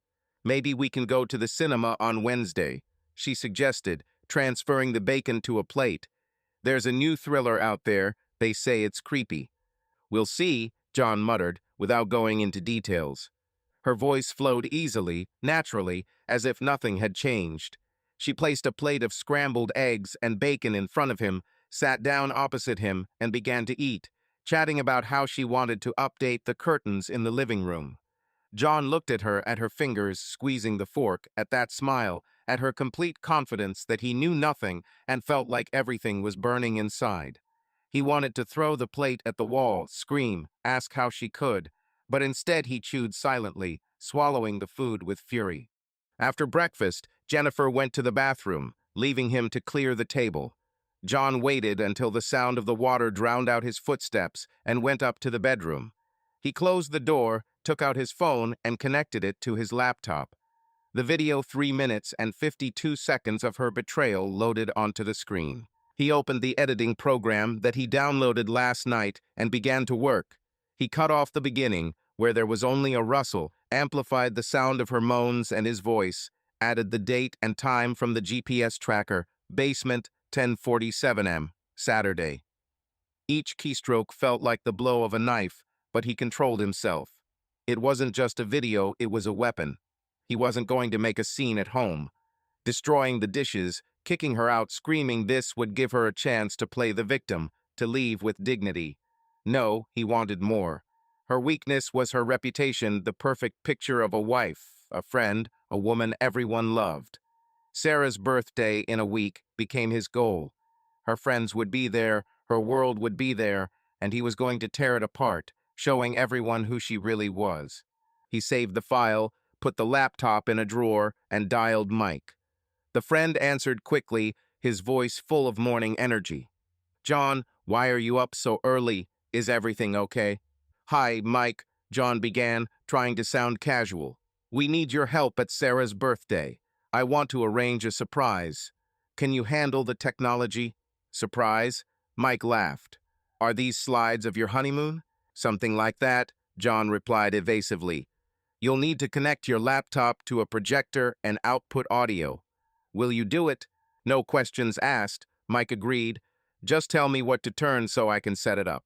Speaker 1: "Maybe we can go to the cinema on Wednesday," she suggested, transferring the bacon to a plate. "There's a new thriller out there. They say it's creepy." "We'll see," John muttered, without going into details. Her voice flowed easily, naturally, as if nothing had changed. She placed a plate of scrambled eggs and bacon in front of him, sat down opposite him, and began to eat, chatting about how she wanted to update the curtains in the living room. John looked at her fingers squeezing the fork, at that smile, at her complete confidence that he knew nothing and felt like everything was burning inside. He wanted to throw the plate at the wall, scream, ask how she could, but instead he chewed silently, swallowing the food with fury. After breakfast, Jennifer went to the bathroom, leaving him to clear the table. John waited until the sound of the water drowned out his footsteps and went up to the bedroom. He closed the door, took out his phone, and connected it to his laptop. The video 3 minutes and 52 seconds of her betrayal loaded onto the screen. He opened the editing program that he downloaded last night and began to work. He cut off the beginning, where there was only a rustle, amplified the sound of her moans and his voice, added the date and time from the GPS tracker, basement, 10:47 m, Saturday. Each keystroke felt like the blow of a knife, but he controlled himself. It wasn't just a video, it was a weapon. He wasn't going to make a scene at home. Destroying the dishes, kicking her out, screaming this would give her a chance to play the victim, to leave with dignity. No, he wanted more. Her weakness was her reputation, the perfect picture of a wife, a friend, a woman everyone loved. Sarah's birthday in a week became his goal. Her friends would be there, her world would be there, and he was going to tear it apart, showing everyone who she really was. He saved the file, put the laptop in a drawer, and dialed Mike. The friend answered quickly, his voice full of morning energy. "John, why are you up so early? Is everything okay?" "Hi, Mike," John began, trying to sound casual. "We need your help at Sarah's birthday. I want to arrange a surprise. Can you handle the technology?" "Surprise?" Mike laughed. "Are these slides of your honeymoon?" "Something like that," John replied evasively. "You'll need to connect your laptop to a projector and output audio." "Will you do it?" "No questions asked," Mike agreed. "Just tell me what to turn so I can set it up."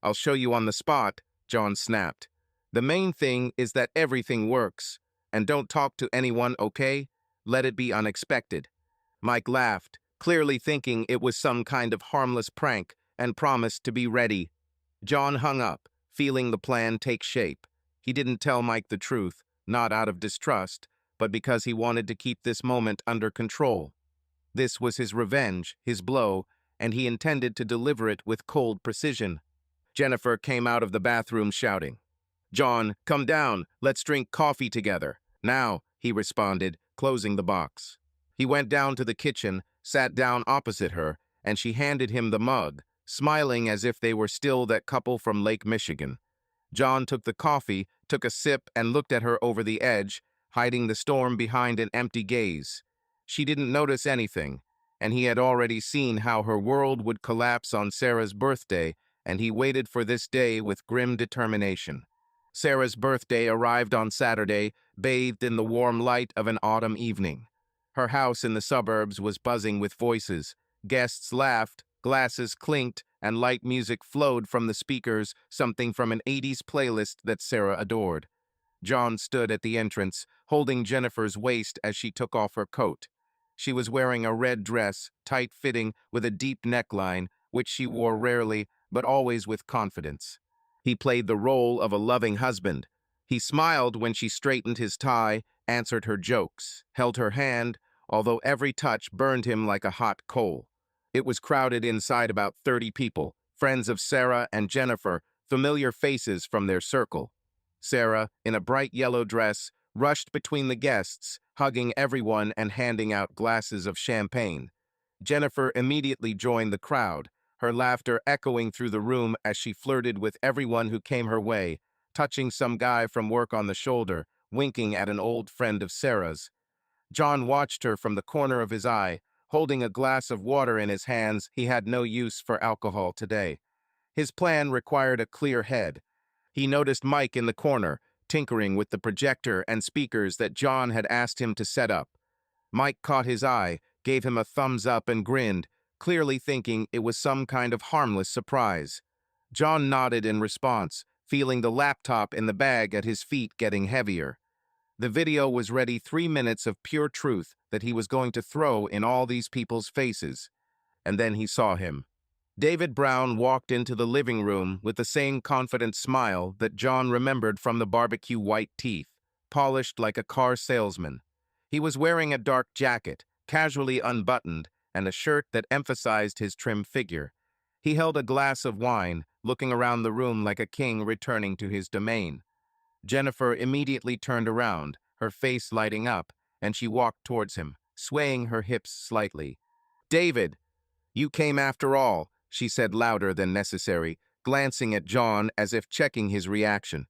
Speaker 1: "I'll show you on the spot," John snapped. "The main thing is that everything works. And don't talk to anyone, okay? Let it be unexpected." Mike laughed, clearly thinking it was some kind of harmless prank, and promised to be ready. John hung up, feeling the plan take shape. He didn't tell Mike the truth, not out of distrust, but because he wanted to keep this moment under control. This was his revenge, his blow, and he intended to deliver it with cold precision. Jennifer came out of the bathroom shouting, "John, come down, let's drink coffee together." "Now," he responded, closing the box. He went down to the kitchen, sat down opposite her, and she handed him the mug, smiling as if they were still that couple from Lake Michigan. John took the coffee, took a sip, and looked at her over the edge, hiding the storm behind an empty gaze. She didn't notice anything, and he had already seen how her world would collapse on Sarah's birthday, and he waited for this day with grim determination. Sarah's birthday arrived on Saturday, bathed in the warm light of an autumn evening. Her house in the suburbs was buzzing with voices. Guests laughed, glasses clinked, and light music flowed from the speakers, something from an 80s playlist that Sarah adored. John stood at the entrance, holding Jennifer's waist as she took off her coat. She was wearing a red dress, tight-fitting, with a deep neckline, which she wore rarely, but always with confidence. He played the role of a loving husband. He smiled when she straightened his tie, answered her jokes, held her hand, although every touch burned him like a hot coal. It was crowded inside, about 30 people, friends of Sarah and Jennifer, familiar faces from their circle. Sarah, in a bright yellow dress, rushed between the guests, hugging everyone and handing out glasses of champagne. Jennifer immediately joined the crowd, her laughter echoing through the room as she flirted with everyone who came her way, touching some guy from work on the shoulder, winking at an old friend of Sarah's. John watched her from the corner of his eye, holding a glass of water in his hands. He had no use for alcohol today. His plan required a clear head. He noticed Mike in the corner, tinkering with the projector and speakers that John had asked him to set up. Mike caught his eye, gave him a thumbs up and grinned, clearly thinking it was some kind of harmless surprise. John nodded in response, feeling the laptop in the bag at his feet getting heavier. The video was ready, 3 minutes of pure truth that he was going to throw in all these people's faces. And then he saw him. David Brown walked into the living room with the same confident smile that John remembered from the barbecue white teeth, polished like a car salesman. He was wearing a dark jacket, casually unbuttoned, and a shirt that emphasized his trim figure. He held a glass of wine, looking around the room like a king returning to his domain. Jennifer immediately turned around, her face lighting up, and she walked towards him, swaying her hips slightly. "David, you came after all," she said louder than necessary, glancing at John as if checking his reaction.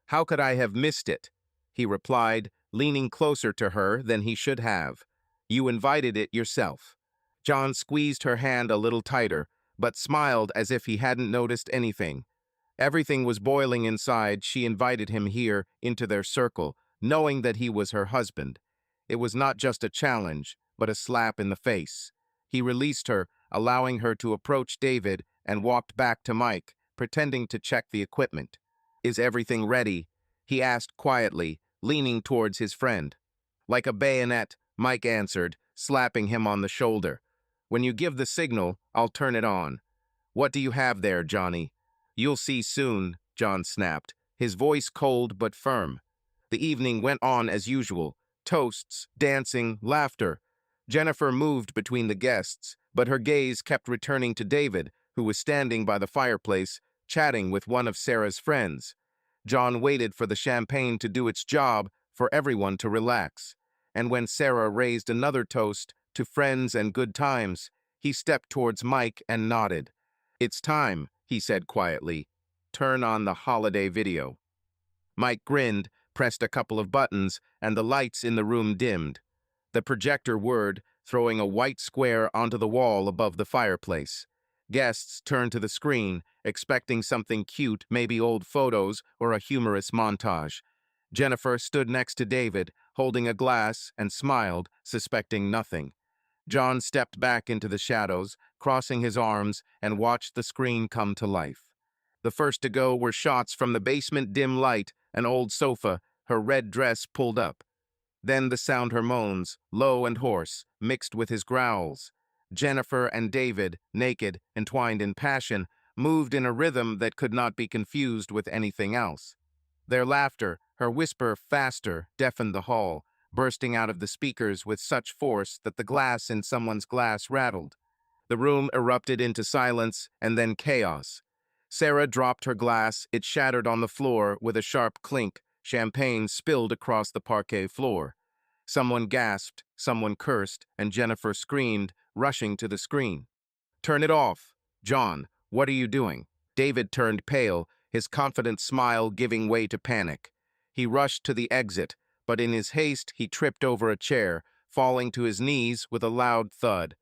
Speaker 1: "How could I have missed it?" he replied, leaning closer to her than he should have. "You invited it yourself." John squeezed her hand a little tighter, but smiled as if he hadn't noticed anything. Everything was boiling inside. She invited him here, into their circle, knowing that he was her husband. It was not just a challenge, but a slap in the face. He released her, allowing her to approach David, and walked back to Mike, pretending to check the equipment. "Is everything ready?" he asked quietly, leaning towards his friend. "Like a bayonet," Mike answered, slapping him on the shoulder. "When you give the signal, I'll turn it on." "What do you have there, Johnny?" "You'll see soon," John snapped, his voice cold but firm. The evening went on as usual. Toasts, dancing, laughter. Jennifer moved between the guests, but her gaze kept returning to David, who was standing by the fireplace, chatting with one of Sarah's friends. John waited for the champagne to do its job, for everyone to relax. And when Sarah raised another toast, to friends and good times, he stepped towards Mike and nodded. "It's time," he said quietly. "Turn on the holiday video." Mike grinned, pressed a couple of buttons, and the lights in the room dimmed. The projector whirred, throwing a white square onto the wall above the fireplace. Guests turned to the screen, expecting something cute, maybe old photos or a humorous montage. Jennifer stood next to David, holding a glass, and smiled, suspecting nothing. John stepped back into the shadows, crossing his arms, and watched the screen come to life. The first to go were shots from the basement, dim light, an old sofa, her red dress pulled up. Then the sound her moans, low and hoarse, mixed with his growls. Jennifer and David, naked, entwined in passion, moved in a rhythm that could not be confused with anything else. Their laughter, her whisper faster, deafened the hall, bursting out of the speakers with such force that the glass in someone's glass rattled. The room erupted into silence and then chaos. Sarah dropped her glass, it shattered on the floor with a sharp clink, champagne spilled across the parquet floor. Someone gasped, someone cursed, and Jennifer screamed, rushing to the screen. "Turn it off! John, what are you doing?" David turned pale, his confident smile giving way to panic. He rushed to the exit, but in his haste he tripped over a chair, falling to his knees with a loud thud.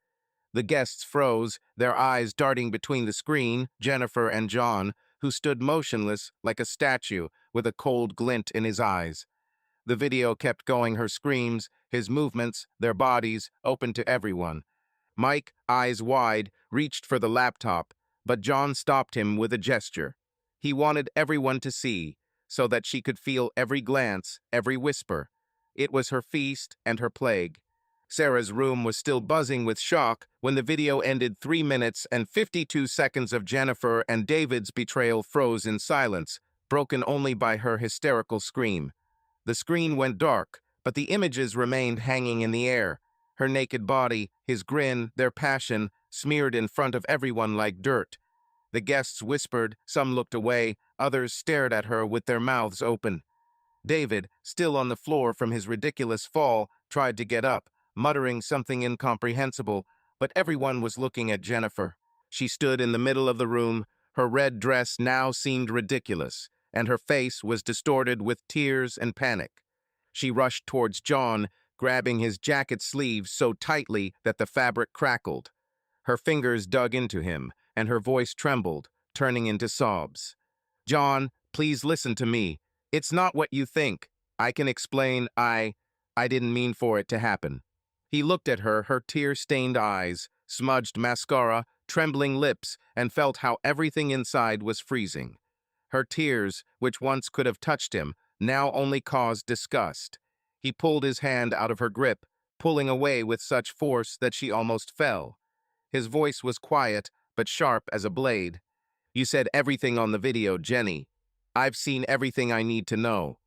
Speaker 1: The guests froze, their eyes darting between the screen, Jennifer and John, who stood motionless like a statue with a cold glint in his eyes. The video kept going, her screams, his movements, their bodies, open to everyone. Mike, eyes wide, reached for the laptop, but John stopped him with a gesture. He wanted everyone to see, so that she could feel every glance, every whisper. It was her feast and her plague. Sarah's room was still buzzing with shock when the video ended. 3 minutes and 52 seconds of Jennifer and David's betrayal froze in silence, broken only by her hysterical scream. The screen went dark, but the images remained hanging in the air. Her naked body, his grin, their passion, smeared in front of everyone like dirt. The guests whispered, some looked away, others stared at her with their mouths open. David, still on the floor from his ridiculous fall, tried to get up, muttering something incomprehensible, but everyone was looking at Jennifer. She stood in the middle of the room. Her red dress now seemed ridiculous, and her face was distorted with tears and panic. She rushed towards John, grabbing his jacket sleeves so tightly that the fabric crackled. Her fingers dug into him, and her voice trembled, turning into sobs. "John, please listen to me. It's not what you think. I can explain. I didn't mean for it to happen." He looked at her, her tear-stained eyes, smudged mascara, trembling lips, and felt how everything inside was freezing. Her tears, which once could have touched him, now only caused disgust. He pulled his hand out of her grip, pulling away with such force that she almost fell. His voice was quiet, but sharp as a blade. "You said everything on the video, Jenny. I've seen everything I need to know.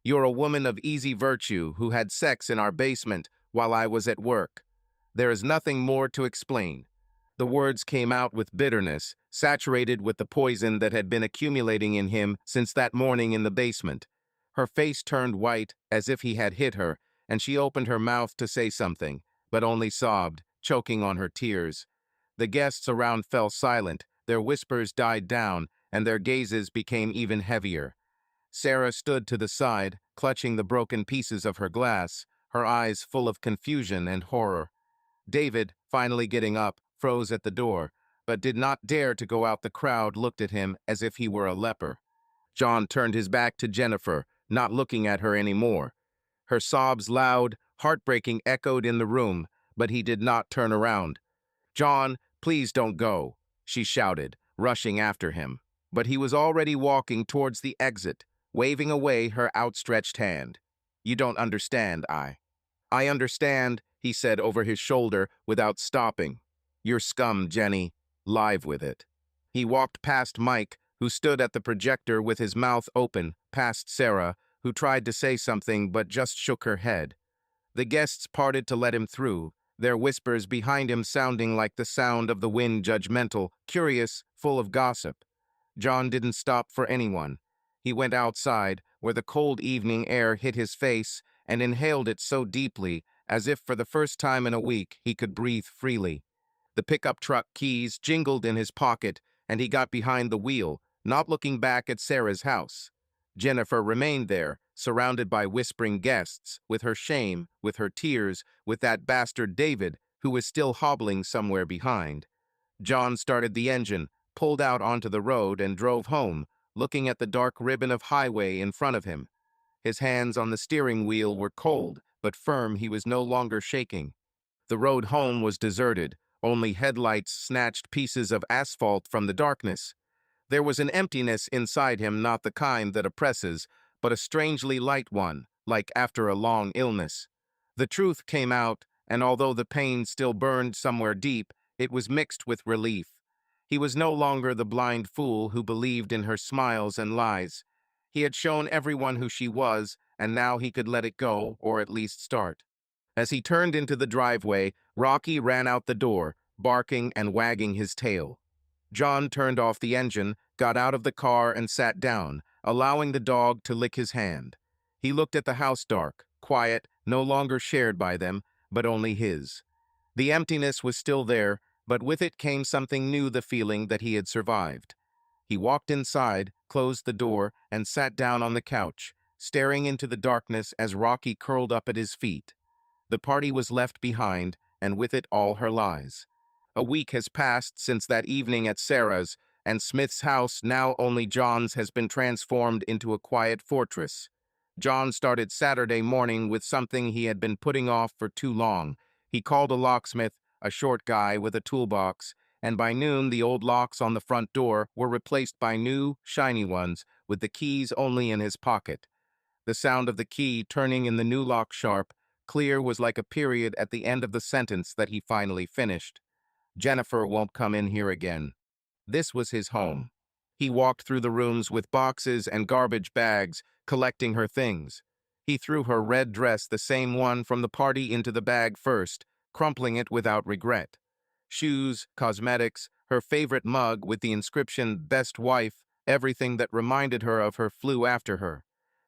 Speaker 1: You're a woman of easy virtue who had sex in our basement while I was at work. There is nothing more to explain." The words came out with bitterness, saturated with the poison that had been accumulating in him since that morning in the basement. Her face turned white, as if he had hit her, and she opened her mouth to say something, but only sobbed, choking on her tears. The guests around fell silent, their whispers died down, and their gazes became even heavier. Sarah stood to the side, clutching the broken pieces of her glass, her eyes full of confusion and horror. David, finally getting up, froze at the door, but did not dare to go out. The crowd looked at him as if he were a leper. John turned his back to Jennifer, not looking at her anymore. Her sobs, loud, heartbreaking, echoed in the room, but he did not turn around. "John, please don't go," she shouted, rushing after him. But he was already walking towards the exit, waving away her outstretched hand. "You don't understand, I understand," he said over his shoulder without stopping. "You're scum, Jenny. Live with it." He walked past Mike, who stood at the projector with his mouth open, past Sarah, who tried to say something but just shook her head. The guests parted to let him through, their whispers behind him sounding like the sound of the wind, judgmental, curious, full of gossip. John didn't stop for anyone. He went outside, where the cold evening air hit his face, and inhaled it so deeply, as if for the first time in a week he could breathe freely. The pickup truck keys jingled in his pocket, and he got behind the wheel, not looking back at Sarah's house. Jennifer remained there, surrounded by whispering guests, with her shame, with her tears, with that bastard David, who was still hobbling somewhere behind. John started the engine, pulled out onto the road, and drove home, looking at the dark ribbon of highway in front of him. His hands on the steering wheel were cold, but firm. He was no longer shaking. The road home was deserted. Only headlights snatched pieces of asphalt from the darkness. There was an emptiness inside him, not the kind that oppresses, but a strangely light one, like after a long illness. The truth came out, and although the pain still burned somewhere deep, it was mixed with relief. He was no longer the blind fool who believed in her smiles and lies. He had shown everyone who she was, and now he could let it go, or at least start. As he turned into the driveway, Rocky ran out the door, barking and wagging his tail. John turned off the engine, got out of the car, and sat down, allowing the dog to lick his hand. He looked at the house dark, quiet, no longer shared by them, but only his. The emptiness was still there, but with it came something new, the feeling that he had survived. He walked inside, closed the door, and sat down on the couch, staring into the darkness as Rocky curled up at his feet. The party was left behind, and with it all her lies. A week has passed since that evening at Sarah's, and Smith's house, now only John's, has been transformed into a quiet fortress. John started Saturday morning with something he had been putting off for too long. He called a locksmith, a short guy with a toolbox, and by noon the old locks on the front door were replaced by new, shiny ones, with the keys only in his pocket. The sound of the key turning in the new lock sharp, clear, was like a period at the end of the sentence that he finally finished. Jennifer won't come in here again. This was his home. He walked through the rooms with boxes and garbage bags, collecting her things. He threw her red dress, the same one from the party, into the bag first, crumpling it without regret. Shoes, cosmetics, her favorite mug with the inscription, "Best Wife," everything that reminded her of her flew after her.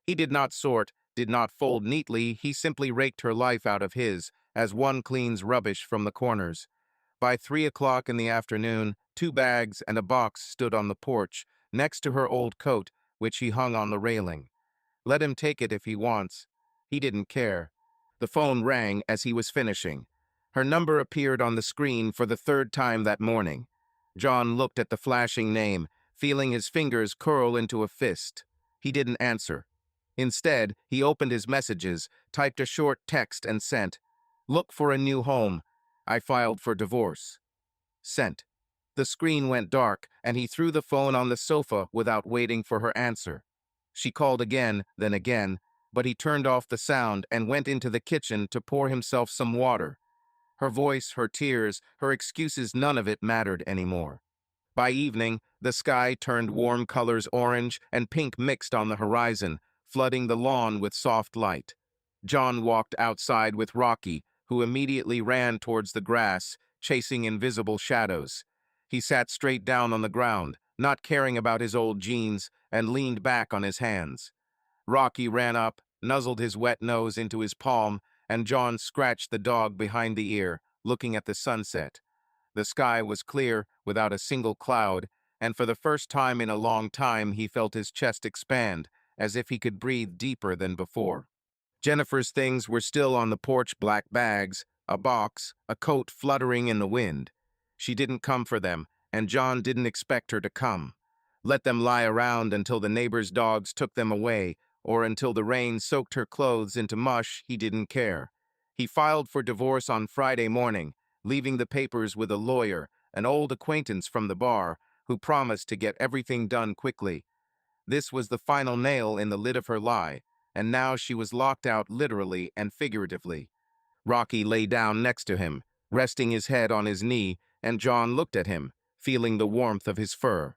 Speaker 1: He did not sort, did not fold neatly, he simply raked her life out of his, as one cleans rubbish from the corners. By 3 o'clock in the afternoon, 2 bags and a box stood on the porch, next to her old coat, which he hung on the railing. Let him take it if he wants. He didn't care. The phone rang as he was finishing. Her number appeared on the screen for the 3rd time that morning. John looked at the flashing name, feeling his fingers curl into a fist. He didn't answer. Instead, he opened his messages, typed a short text, and sent, "Look for a new home. I filed for divorce." Sent. The screen went dark, and he threw the phone on the sofa without waiting for her answer. She called again, then again, but he turned off the sound and went into the kitchen to pour himself some water. Her voice, her tears, her excuses, none of it mattered anymore. By evening, the sky turned warm colors, orange and pink mixed on the horizon, flooding the lawn with soft light. John walked outside with Rocky, who immediately ran towards the grass, chasing invisible shadows. He sat straight down on the ground, not caring about his old jeans, and leaned back on his hands. Rocky ran up, nuzzled his wet nose into his palm, and John scratched the dog behind the ear, looking at the sunset. The sky was clear, without a single cloud, and for the first time in a long time he felt his chest expand, as if he could breathe deeper than before. Jennifer's things were still on the porch, black bags, a box, a coat fluttering in the wind. She didn't come for them, and John didn't expect her to come. Let them lie around until the neighbors' dogs took them away, or until the rain soaked her clothes into mush, he didn't care. He filed for divorce on Friday morning, leaving the papers with a lawyer, an old acquaintance from the bar, who promised to get everything done quickly. This was the final nail in the lid of her lie, and now she was locked out literally and figuratively. Rocky lay down next to him, resting his head on his knee, and John looked at him, feeling the warmth of his fur.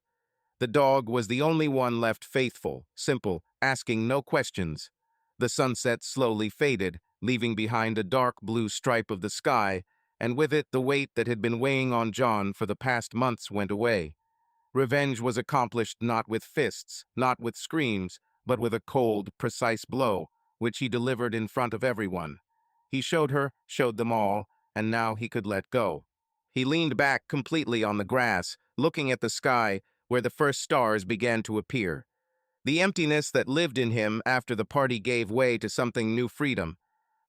Speaker 1: The dog was the only one left, faithful, simple, asking no questions. The sunset slowly faded, leaving behind a dark blue stripe of the sky, and with it the weight that had been weighing on John for the past months went away. Revenge was accomplished not with fists, not with screams, but with a cold, precise blow, which he delivered in front of everyone. He showed her, showed them all, and now he could let go. He leaned back completely on the grass, looking at the sky, where the first stars began to appear. The emptiness that lived in him after the party gave way to something new, freedom.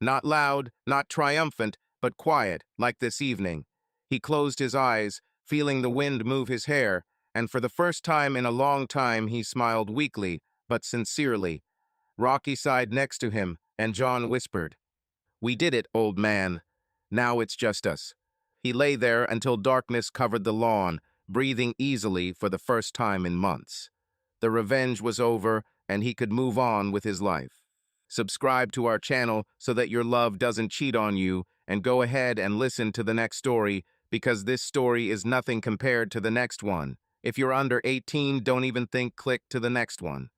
Speaker 1: Not loud, not triumphant, but quiet, like this evening. He closed his eyes, feeling the wind move his hair, and for the first time in a long time he smiled weakly, but sincerely. Rocky sighed next to him, and John whispered, "We did it, old man. Now it's just us." He lay there until darkness covered the lawn, breathing easily for the first time in months. The revenge was over, and he could move on with his life. Subscribe to our channel so that your love doesn't cheat on you, and go ahead and listen to the next story, because this story is nothing compared to the next one. If you're under 18, don't even think, click to the next one.